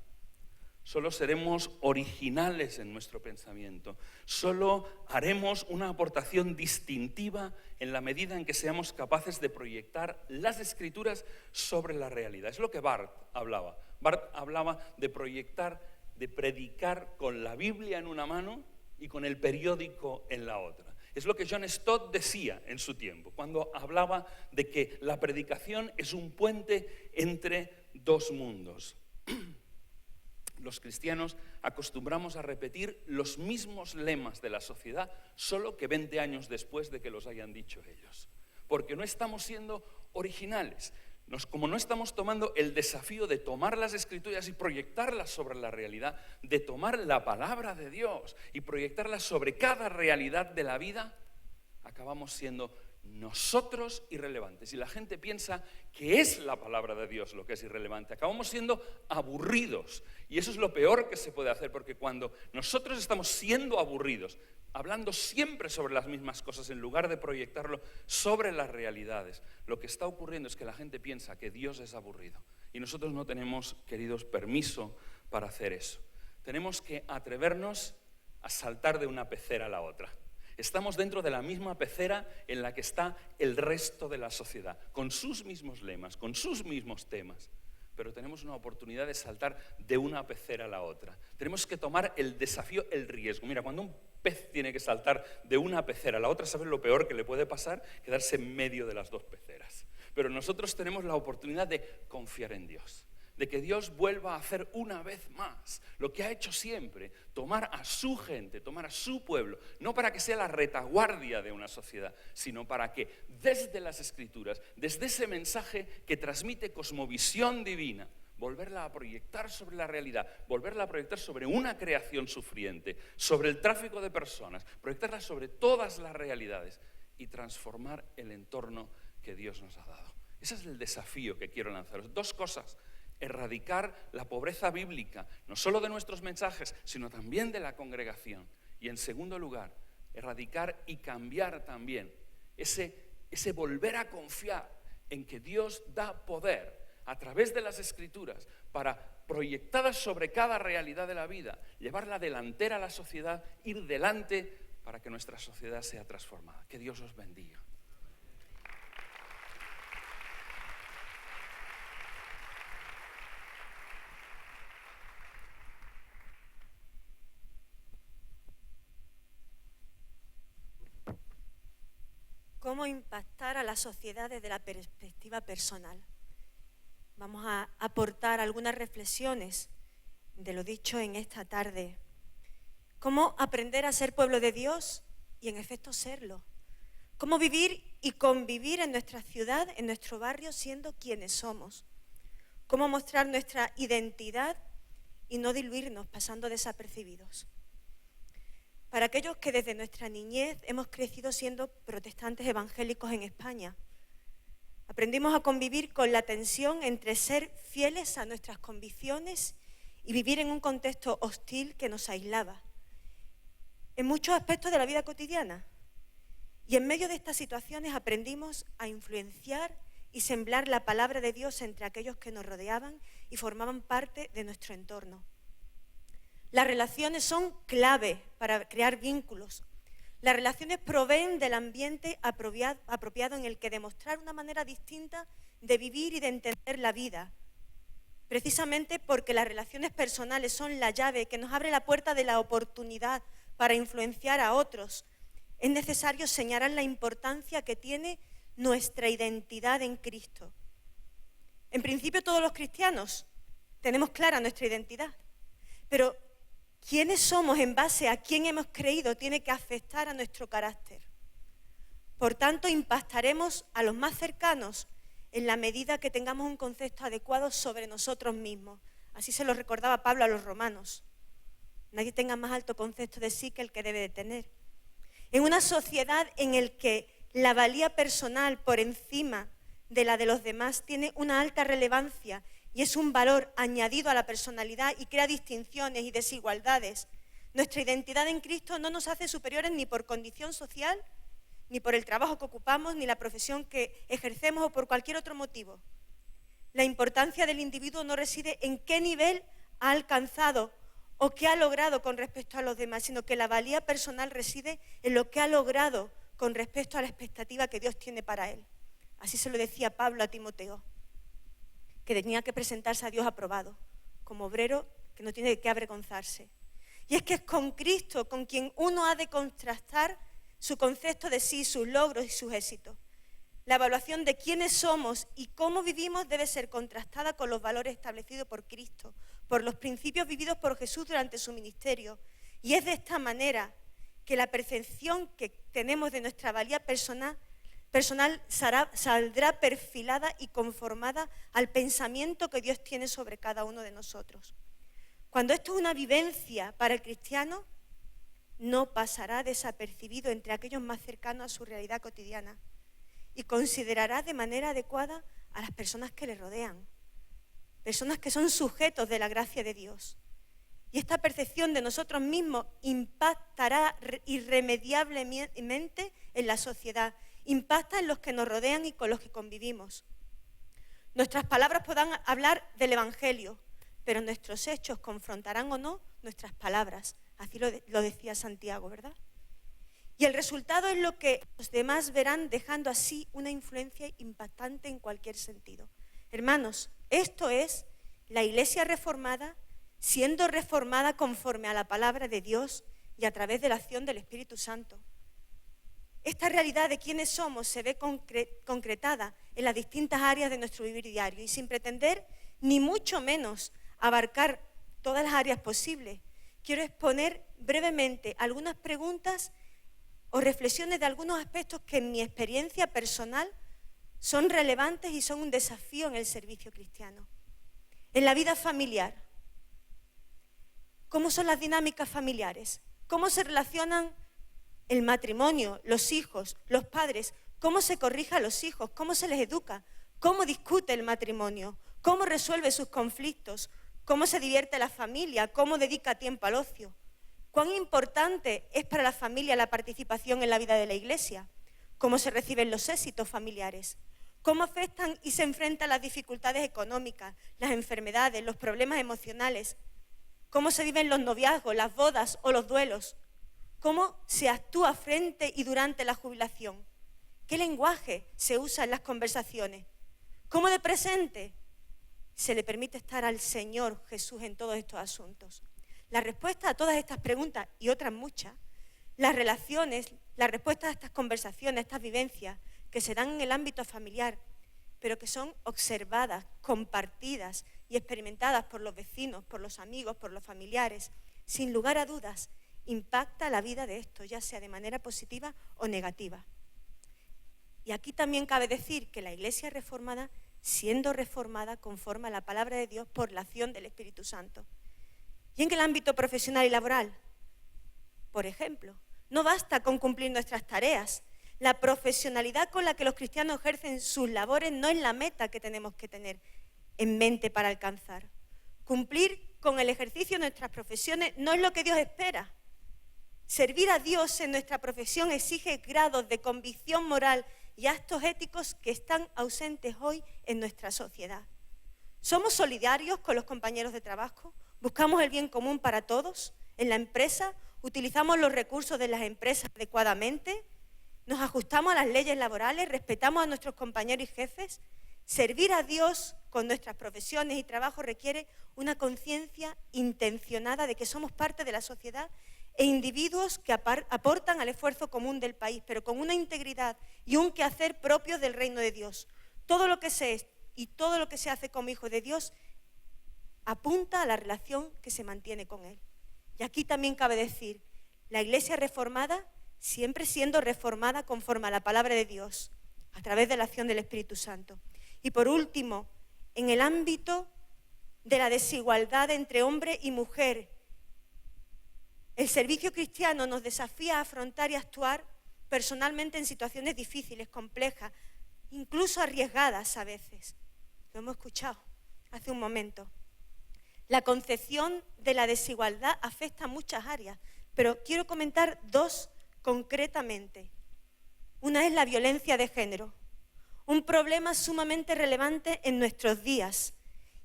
Solo seremos originales en nuestro pensamiento. Solo haremos una aportación distintiva en la medida en que seamos capaces de proyectar las Escrituras sobre la realidad. Es lo que Barth hablaba. Barth hablaba de proyectar, de predicar con la Biblia en una mano y con el periódico en la otra. Es lo que John Stott decía en su tiempo, cuando hablaba de que la predicación es un puente entre dos mundos. Los cristianos acostumbramos a repetir los mismos lemas de la sociedad, solo que 20 años después de que los hayan dicho ellos. Porque no estamos siendo originales. Como no estamos tomando el desafío de tomar las Escrituras y proyectarlas sobre la realidad, de tomar la palabra de Dios y proyectarlas sobre cada realidad de la vida, acabamos siendo nosotros irrelevantes. Y la gente piensa que es la palabra de Dios lo que es irrelevante. Acabamos siendo aburridos. Y eso es lo peor que se puede hacer, porque cuando nosotros estamos siendo aburridos, hablando siempre sobre las mismas cosas en lugar de proyectarlo sobre las realidades, lo que está ocurriendo es que la gente piensa que Dios es aburrido. Y nosotros no tenemos, queridos, permiso para hacer eso. Tenemos que atrevernos a saltar de una pecera a la otra. Estamos dentro de la misma pecera en la que está el resto de la sociedad, con sus mismos lemas, con sus mismos temas. Pero tenemos una oportunidad de saltar de una pecera a la otra. Tenemos que tomar el desafío, el riesgo. Mira, cuando un pez tiene que saltar de una pecera a la otra, ¿sabes lo peor que le puede pasar? Quedarse en medio de las dos peceras. Pero nosotros tenemos la oportunidad de confiar en Dios, de que Dios vuelva a hacer una vez más lo que ha hecho siempre, tomar a su gente, tomar a su pueblo, no para que sea la retaguardia de una sociedad, sino para que desde las Escrituras, desde ese mensaje que transmite cosmovisión divina, volverla a proyectar sobre la realidad, volverla a proyectar sobre una creación sufriente, sobre el tráfico de personas, proyectarla sobre todas las realidades y transformar el entorno que Dios nos ha dado. Ese es el desafío que quiero lanzaros. Dos cosas: erradicar la pobreza bíblica, no solo de nuestros mensajes, sino también de la congregación. Y en segundo lugar, erradicar y cambiar también ese volver a confiar en que Dios da poder a través de las Escrituras para, proyectadas sobre cada realidad de la vida, llevar la delantera a la sociedad, ir delante para que nuestra sociedad sea transformada. Que Dios os bendiga. ¿Cómo impactar a la sociedad desde la perspectiva personal? Vamos a aportar algunas reflexiones de lo dicho en esta tarde. ¿Cómo aprender a ser pueblo de Dios y en efecto serlo? ¿Cómo vivir y convivir en nuestra ciudad, en nuestro barrio, siendo quienes somos? ¿Cómo mostrar nuestra identidad y no diluirnos pasando desapercibidos? Para aquellos que desde nuestra niñez hemos crecido siendo protestantes evangélicos en España, aprendimos a convivir con la tensión entre ser fieles a nuestras convicciones y vivir en un contexto hostil que nos aislaba, en muchos aspectos de la vida cotidiana. Y en medio de estas situaciones aprendimos a influenciar y sembrar la palabra de Dios entre aquellos que nos rodeaban y formaban parte de nuestro entorno. Las relaciones son clave para crear vínculos. Las relaciones proveen del ambiente apropiado en el que demostrar una manera distinta de vivir y de entender la vida. Precisamente porque las relaciones personales son la llave que nos abre la puerta de la oportunidad para influenciar a otros, es necesario señalar la importancia que tiene nuestra identidad en Cristo. En principio, todos los cristianos tenemos clara nuestra identidad, pero quiénes somos en base a quién hemos creído tiene que afectar a nuestro carácter. Por tanto, impactaremos a los más cercanos en la medida que tengamos un concepto adecuado sobre nosotros mismos. Así se lo recordaba Pablo a los romanos. Nadie tenga más alto concepto de sí que el que debe de tener. En una sociedad en la que la valía personal por encima de la de los demás tiene una alta relevancia y es un valor añadido a la personalidad y crea distinciones y desigualdades, nuestra identidad en Cristo no nos hace superiores ni por condición social, ni por el trabajo que ocupamos, ni la profesión que ejercemos o por cualquier otro motivo. La importancia del individuo no reside en qué nivel ha alcanzado o qué ha logrado con respecto a los demás, sino que la valía personal reside en lo que ha logrado con respecto a la expectativa que Dios tiene para él. Así se lo decía Pablo a Timoteo, que tenía que presentarse a Dios aprobado, como obrero que no tiene que avergonzarse. Y es que es con Cristo con quien uno ha de contrastar su concepto de sí, sus logros y sus éxitos. La evaluación de quiénes somos y cómo vivimos debe ser contrastada con los valores establecidos por Cristo, por los principios vividos por Jesús durante su ministerio. Y es de esta manera que la percepción que tenemos de nuestra valía personal saldrá perfilada y conformada al pensamiento que Dios tiene sobre cada uno de nosotros. Cuando esto es una vivencia para el cristiano, no pasará desapercibido entre aquellos más cercanos a su realidad cotidiana y considerará de manera adecuada a las personas que le rodean, personas que son sujetos de la gracia de Dios. Y esta percepción de nosotros mismos impactará irremediablemente en la sociedad, impacta en los que nos rodean y con los que convivimos. Nuestras palabras podrán hablar del Evangelio, pero nuestros hechos confrontarán o no nuestras palabras. Así lo decía Santiago, ¿verdad? Y el resultado es lo que los demás verán, dejando así una influencia impactante en cualquier sentido. Hermanos, esto es la Iglesia reformada, siendo reformada conforme a la palabra de Dios y a través de la acción del Espíritu Santo. Esta realidad de quiénes somos se ve concretada en las distintas áreas de nuestro vivir diario y sin pretender ni mucho menos abarcar todas las áreas posibles. Quiero exponer brevemente algunas preguntas o reflexiones de algunos aspectos que en mi experiencia personal son relevantes y son un desafío en el servicio cristiano. en la vida familiar. ¿Cómo son las dinámicas familiares? ¿Cómo se relacionan el matrimonio, los hijos, los padres? ¿Cómo se corrige a los hijos? ¿Cómo se les educa? ¿Cómo discute el matrimonio? ¿Cómo resuelve sus conflictos? ¿Cómo se divierte la familia? ¿Cómo dedica tiempo al ocio? ¿Cuán importante es para la familia la participación en la vida de la Iglesia? ¿Cómo se reciben los éxitos familiares? ¿Cómo afectan y se enfrentan las dificultades económicas, las enfermedades, los problemas emocionales? ¿Cómo se viven los noviazgos, las bodas o los duelos? ¿Cómo se actúa frente y durante la jubilación? ¿Qué lenguaje se usa en las conversaciones? ¿Cómo de presente se le permite estar al Señor Jesús en todos estos asuntos? La respuesta a todas estas preguntas y otras muchas, las relaciones, la respuesta a estas conversaciones, a estas vivencias que se dan en el ámbito familiar, pero que son observadas, compartidas y experimentadas por los vecinos, por los amigos, por los familiares, sin lugar a dudas, impacta la vida de estos, ya sea de manera positiva o negativa. Y aquí también cabe decir que la Iglesia reformada, siendo reformada, conforme a la palabra de Dios por la acción del Espíritu Santo. Y en el ámbito profesional y laboral, por ejemplo, no basta con cumplir nuestras tareas. La profesionalidad con la que los cristianos ejercen sus labores no es la meta que tenemos que tener en mente para alcanzar. Cumplir con el ejercicio de nuestras profesiones no es lo que Dios espera. Servir a Dios en nuestra profesión exige grados de convicción moral y actos éticos que están ausentes hoy en nuestra sociedad. ¿Somos solidarios con los compañeros de trabajo? ¿Buscamos el bien común para todos? ¿En la empresa utilizamos los recursos de las empresas adecuadamente? ¿Nos ajustamos a las leyes laborales? ¿Respetamos a nuestros compañeros y jefes? Servir a Dios con nuestras profesiones y trabajo requiere una conciencia intencionada de que somos parte de la sociedad e individuos que aportan al esfuerzo común del país, pero con una integridad y un quehacer propios del reino de Dios. Todo lo que se es y todo lo que se hace como hijo de Dios apunta a la relación que se mantiene con Él. Y aquí también cabe decir, la Iglesia reformada, siempre siendo reformada conforme a la palabra de Dios, a través de la acción del Espíritu Santo. Y por último, en el ámbito de la desigualdad entre hombre y mujer, el servicio cristiano nos desafía a afrontar y actuar personalmente en situaciones difíciles, complejas, incluso arriesgadas a veces. Lo hemos escuchado hace un momento. La concepción de la desigualdad afecta a muchas áreas, pero quiero comentar dos concretamente. Una es la violencia de género, un problema sumamente relevante en nuestros días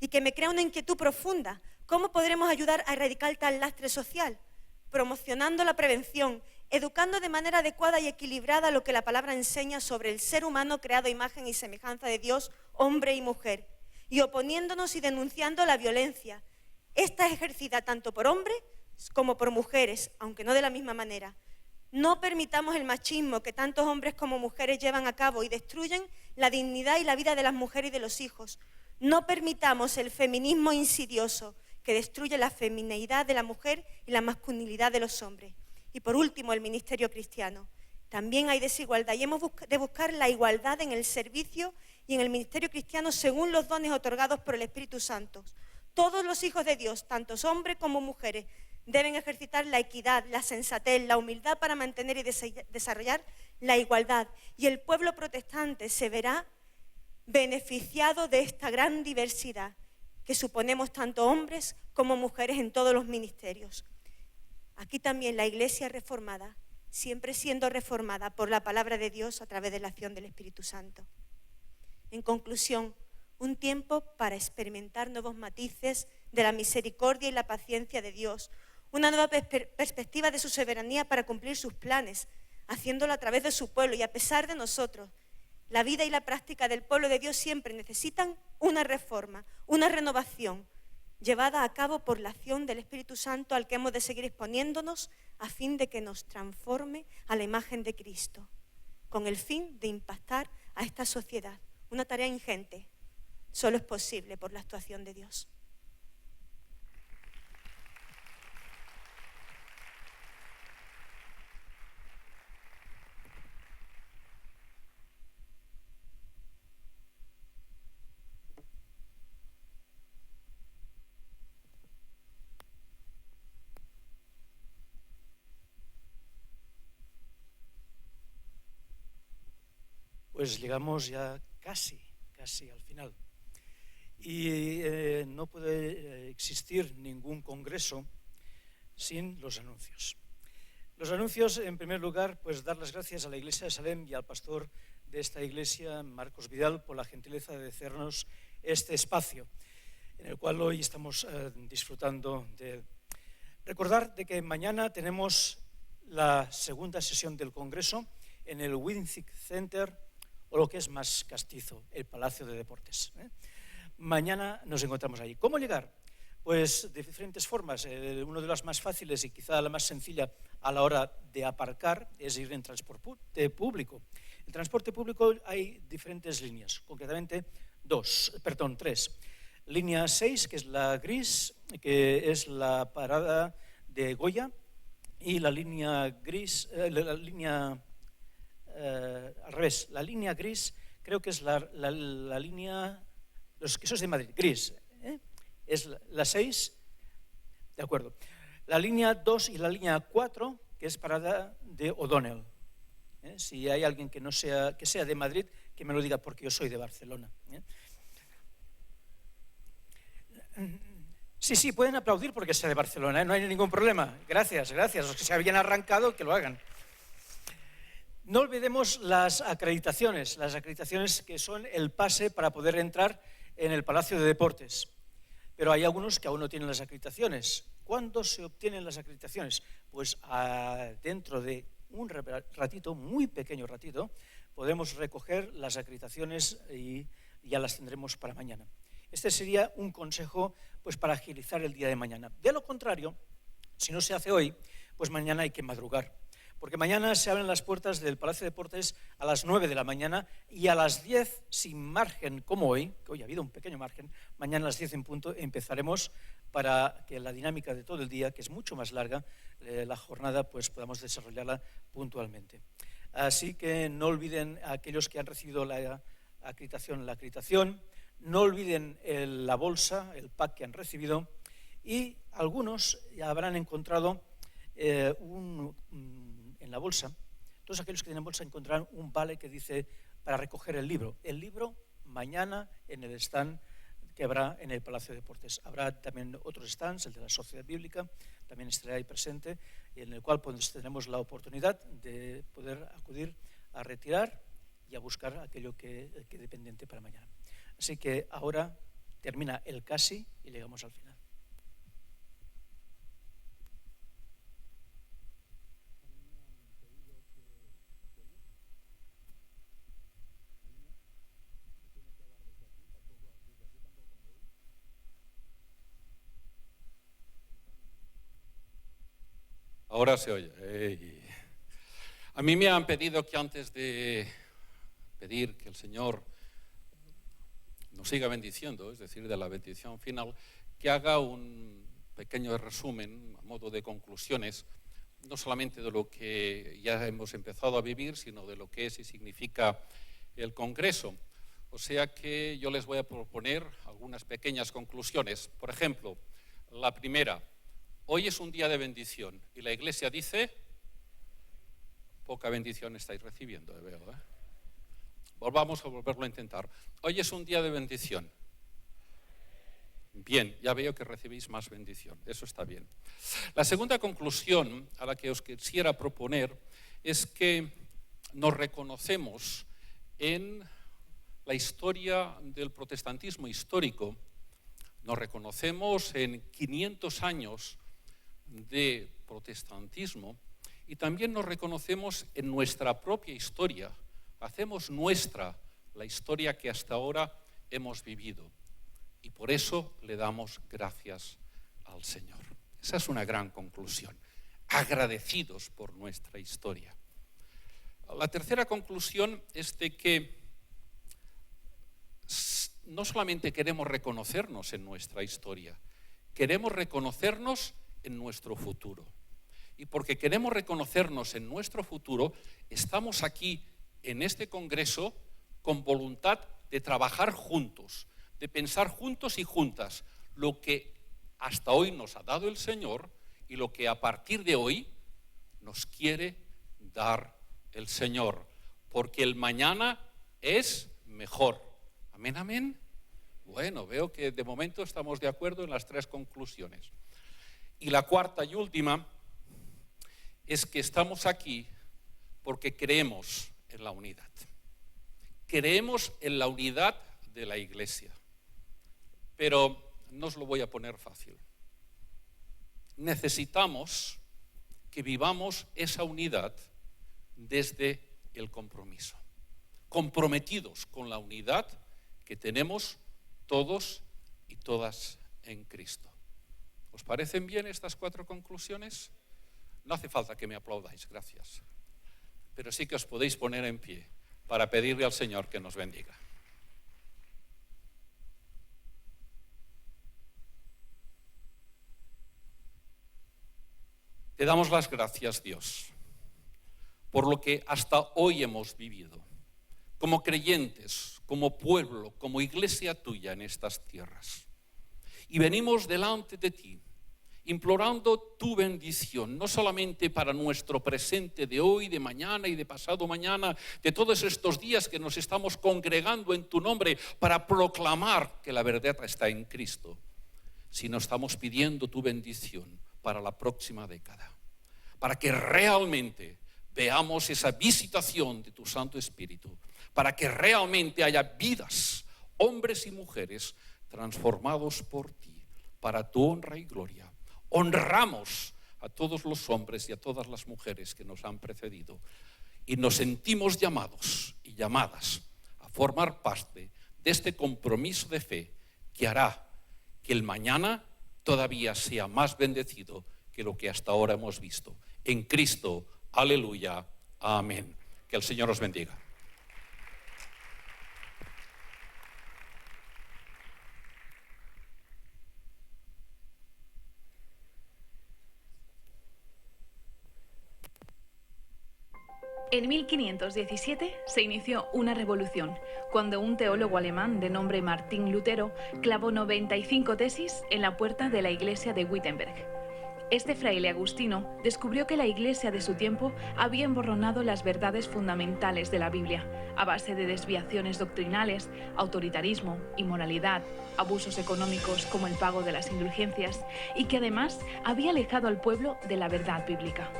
y que me crea una inquietud profunda. ¿Cómo podremos ayudar a erradicar tal lastre social? Promocionando la prevención, educando de manera adecuada y equilibrada lo que la palabra enseña sobre el ser humano creado a imagen y semejanza de Dios, hombre y mujer, y oponiéndonos y denunciando la violencia. Esta es ejercida tanto por hombres como por mujeres, aunque no de la misma manera. No permitamos el machismo que tantos hombres como mujeres llevan a cabo y destruyen la dignidad y la vida de las mujeres y de los hijos. No permitamos el feminismo insidioso que destruye la femineidad de la mujer y la masculinidad de los hombres. Y por último, el ministerio cristiano. También hay desigualdad y hemos de buscar la igualdad en el servicio y en el ministerio cristiano según los dones otorgados por el Espíritu Santo. Todos los hijos de Dios, tanto hombres como mujeres, deben ejercitar la equidad, la sensatez, la humildad para mantener y desarrollar la igualdad. Y el pueblo protestante se verá beneficiado de esta gran diversidad que suponemos tanto hombres como mujeres en todos los ministerios. Aquí también la Iglesia reformada, siempre siendo reformada por la palabra de Dios a través de la acción del Espíritu Santo. En conclusión, un tiempo para experimentar nuevos matices de la misericordia y la paciencia de Dios, una nueva perspectiva de su soberanía para cumplir sus planes, haciéndolo a través de su pueblo y a pesar de nosotros. La vida y la práctica del pueblo de Dios siempre necesitan una reforma, una renovación, llevada a cabo por la acción del Espíritu Santo al que hemos de seguir exponiéndonos a fin de que nos transforme a la imagen de Cristo, con el fin de impactar a esta sociedad. Una tarea ingente, solo es posible por la actuación de Dios. pues llegamos ya casi al final. Y no puede existir ningún congreso sin los anuncios. Los anuncios, en primer lugar, pues dar las gracias a la Iglesia de Salem y al pastor de esta iglesia, Marcos Vidal, por la gentileza de cedernos este espacio, en el cual hoy estamos disfrutando de recordar de que mañana tenemos la segunda sesión del Congreso en el Winzig Center, o lo que es más castizo, el Palacio de Deportes. Mañana nos encontramos allí. ¿Cómo llegar? Pues de diferentes formas. Una de las más fáciles y quizá la más sencilla a la hora de aparcar es ir en transporte público. En transporte público hay diferentes líneas, concretamente tres. Línea 6, que es la gris, que es la parada de Goya, y la línea gris, al revés, la línea gris creo que es la línea, los quesos de Madrid, gris, es la 6, de acuerdo. La línea 2 y la línea 4, que es parada de O'Donnell. Si hay alguien que sea de Madrid, que me lo diga, porque yo soy de Barcelona. Sí, pueden aplaudir porque sea de Barcelona, no hay ningún problema. Gracias. Los que se habían arrancado, que lo hagan. No olvidemos las acreditaciones que son el pase para poder entrar en el Palacio de Deportes. Pero hay algunos que aún no tienen las acreditaciones. ¿Cuándo se obtienen las acreditaciones? Pues dentro de un ratito, muy pequeño ratito, podemos recoger las acreditaciones y ya las tendremos para mañana. Este sería un consejo pues, para agilizar el día de mañana. De lo contrario, si no se hace hoy, pues mañana hay que madrugar. Porque mañana se abren las puertas del Palacio de Deportes a las 9 de la mañana y a las 10, sin margen como hoy, que hoy ha habido un pequeño margen, mañana a las 10 en punto empezaremos para que la dinámica de todo el día, que es mucho más larga, la jornada, pues podamos desarrollarla puntualmente. Así que no olviden a aquellos que han recibido la acreditación, no olviden la bolsa, el pack que han recibido, y algunos ya habrán encontrado en la bolsa, todos aquellos que tienen bolsa encontrarán un vale que dice para recoger el libro. El libro mañana en el stand que habrá en el Palacio de Deportes. Habrá también otros stands, el de la Sociedad Bíblica, también estará ahí presente, en el cual pues, tendremos la oportunidad de poder acudir a retirar y a buscar aquello que quede pendiente para mañana. Así que ahora termina el casi y llegamos al final. Ahora se oye. A mí me han pedido que antes de pedir que el Señor nos siga bendiciendo, es decir, de la bendición final, que haga un pequeño resumen a modo de conclusiones, no solamente de lo que ya hemos empezado a vivir, sino de lo que es y significa el Congreso. O sea que yo les voy a proponer algunas pequeñas conclusiones. Por ejemplo, la primera: hoy es un día de bendición y la Iglesia dice, poca bendición estáis recibiendo, veo, ¿eh? Vamos a volverlo a intentar. Hoy es un día de bendición. Bien, ya veo que recibís más bendición, eso está bien. La segunda conclusión a la que os quisiera proponer es que nos reconocemos en la historia del protestantismo histórico, nos reconocemos en 500 años de protestantismo y también nos reconocemos en nuestra propia historia. Hacemos nuestra la historia que hasta ahora hemos vivido y por eso le damos gracias al Señor. Esa es una gran conclusión. Agradecidos por nuestra historia. La tercera conclusión es de que no solamente queremos reconocernos en nuestra historia, queremos reconocernos en nuestro futuro. Y porque queremos reconocernos en nuestro futuro, estamos aquí en este Congreso con voluntad de trabajar juntos, de pensar juntos y juntas lo que hasta hoy nos ha dado el Señor y lo que a partir de hoy nos quiere dar el Señor. Porque el mañana es mejor. Amén, amén. Bueno, veo que de momento estamos de acuerdo en las tres conclusiones. Y la cuarta y última es que estamos aquí porque creemos en la unidad. Creemos en la unidad de la Iglesia. Pero no os lo voy a poner fácil. Necesitamos que vivamos esa unidad desde el compromiso. Comprometidos con la unidad que tenemos todos y todas en Cristo. ¿Os parecen bien estas 4 conclusiones? No hace falta que me aplaudáis, gracias. Pero sí que os podéis poner en pie para pedirle al Señor que nos bendiga. Te damos las gracias, Dios, por lo que hasta hoy hemos vivido, como creyentes, como pueblo, como iglesia tuya en estas tierras. Y venimos delante de ti, implorando tu bendición, no solamente para nuestro presente de hoy, de mañana y de pasado mañana, de todos estos días que nos estamos congregando en tu nombre para proclamar que la verdad está en Cristo, sino estamos pidiendo tu bendición para la próxima década, para que realmente veamos esa visitación de tu Santo Espíritu, para que realmente haya vidas, hombres y mujeres, transformados por ti, para tu honra y gloria. Honramos a todos los hombres y a todas las mujeres que nos han precedido y nos sentimos llamados y llamadas a formar parte de este compromiso de fe que hará que el mañana todavía sea más bendecido que lo que hasta ahora hemos visto. En Cristo, aleluya, amén. Que el Señor os bendiga. En 1517 se inició una revolución, cuando un teólogo alemán de nombre Martín Lutero clavó 95 tesis en la puerta de la iglesia de Wittenberg. Este fraile agustino descubrió que la iglesia de su tiempo había emborronado las verdades fundamentales de la Biblia, a base de desviaciones doctrinales, autoritarismo, inmoralidad, abusos económicos como el pago de las indulgencias, y que además había alejado al pueblo de la verdad bíblica.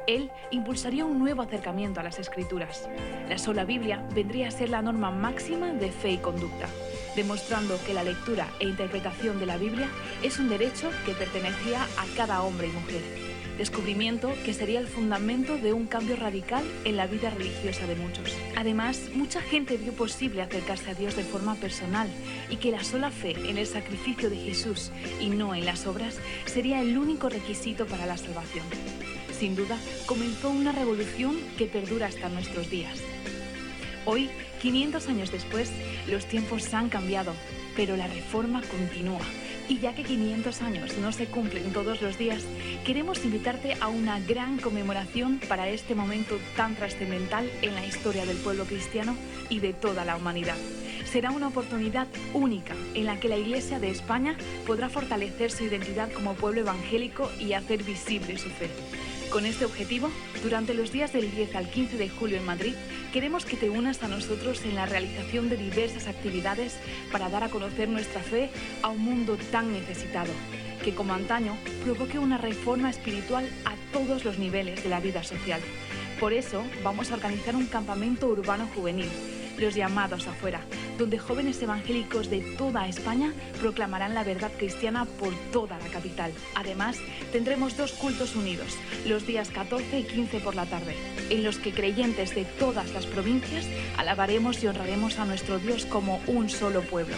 Él impulsaría un nuevo acercamiento a las Escrituras. La sola Biblia vendría a ser la norma máxima de fe y conducta, demostrando que la lectura e interpretación de la Biblia es un derecho que pertenecía a cada hombre y mujer. Descubrimiento que sería el fundamento de un cambio radical en la vida religiosa de muchos. Además, mucha gente vio posible acercarse a Dios de forma personal y que la sola fe en el sacrificio de Jesús y no en las obras sería el único requisito para la salvación. Sin duda, comenzó una revolución que perdura hasta nuestros días. Hoy, 500 años después, los tiempos han cambiado, pero la reforma continúa. Y ya que 500 años no se cumplen todos los días, queremos invitarte a una gran conmemoración para este momento tan trascendental en la historia del pueblo cristiano y de toda la humanidad. Será una oportunidad única en la que la Iglesia de España podrá fortalecer su identidad como pueblo evangélico y hacer visible su fe. Con este objetivo, durante los días del 10 al 15 de julio en Madrid, queremos que te unas a nosotros en la realización de diversas actividades para dar a conocer nuestra fe a un mundo tan necesitado, que como antaño provoque una reforma espiritual a todos los niveles de la vida social. Por eso vamos a organizar un campamento urbano juvenil, Los Llamados Afuera, donde jóvenes evangélicos de toda España proclamarán la verdad cristiana por toda la capital. Además, tendremos 2 cultos unidos, los días 14 y 15 por la tarde, en los que creyentes de todas las provincias alabaremos y honraremos a nuestro Dios como un solo pueblo.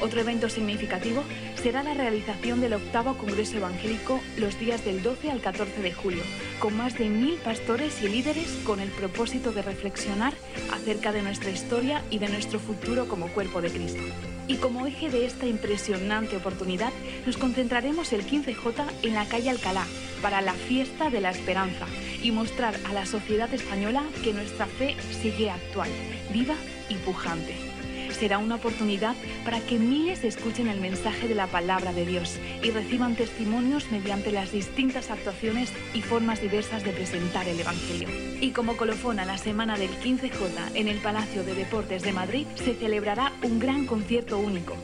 Otro evento significativo será la realización del 8º Congreso Evangélico los días del 12 al 14 de julio, con más de 1000 pastores y líderes con el propósito de reflexionar acerca de nuestra historia y de nuestro futuro como cuerpo de Cristo. Y como eje de esta impresionante oportunidad, nos concentraremos el 15J en la calle Alcalá para la Fiesta de la Esperanza y mostrar a la sociedad española que nuestra fe sigue actual, viva y pujante. será una oportunidad para que miles escuchen el mensaje de la palabra de Dios y reciban testimonios mediante las distintas actuaciones y formas diversas de presentar el Evangelio. Y como colofón a la semana del 15J en el Palacio de Deportes de Madrid se celebrará un gran concierto único.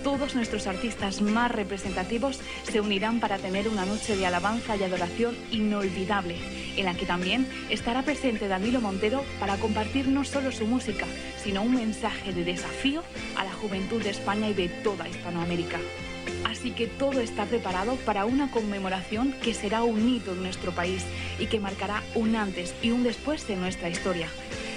Todos nuestros artistas más representativos se unirán para tener una noche de alabanza y adoración inolvidable, en la que también estará presente Danilo Montero para compartir no solo su música, sino un mensaje de desafío a la juventud de España y de toda Hispanoamérica. Así que todo está preparado para una conmemoración que será un hito en nuestro país y que marcará un antes y un después de nuestra historia.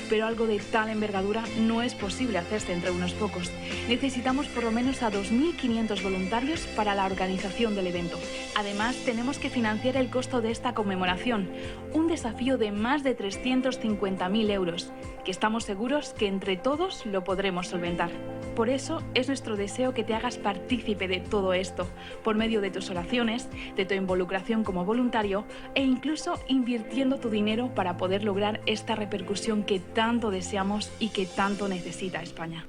Pero algo de tal envergadura no es posible hacerse entre unos pocos. Necesitamos por lo menos a 2.500 voluntarios para la organización del evento. Además, tenemos que financiar el costo de esta conmemoración, un desafío de más de 350.000 euros, que estamos seguros que entre todos lo podremos solventar. Por eso es nuestro deseo que te hagas partícipe de todo esto, por medio de tus oraciones, de tu involucración como voluntario e incluso invirtiendo tu dinero para poder lograr esta repercusión que tanto deseamos y que tanto necesita España.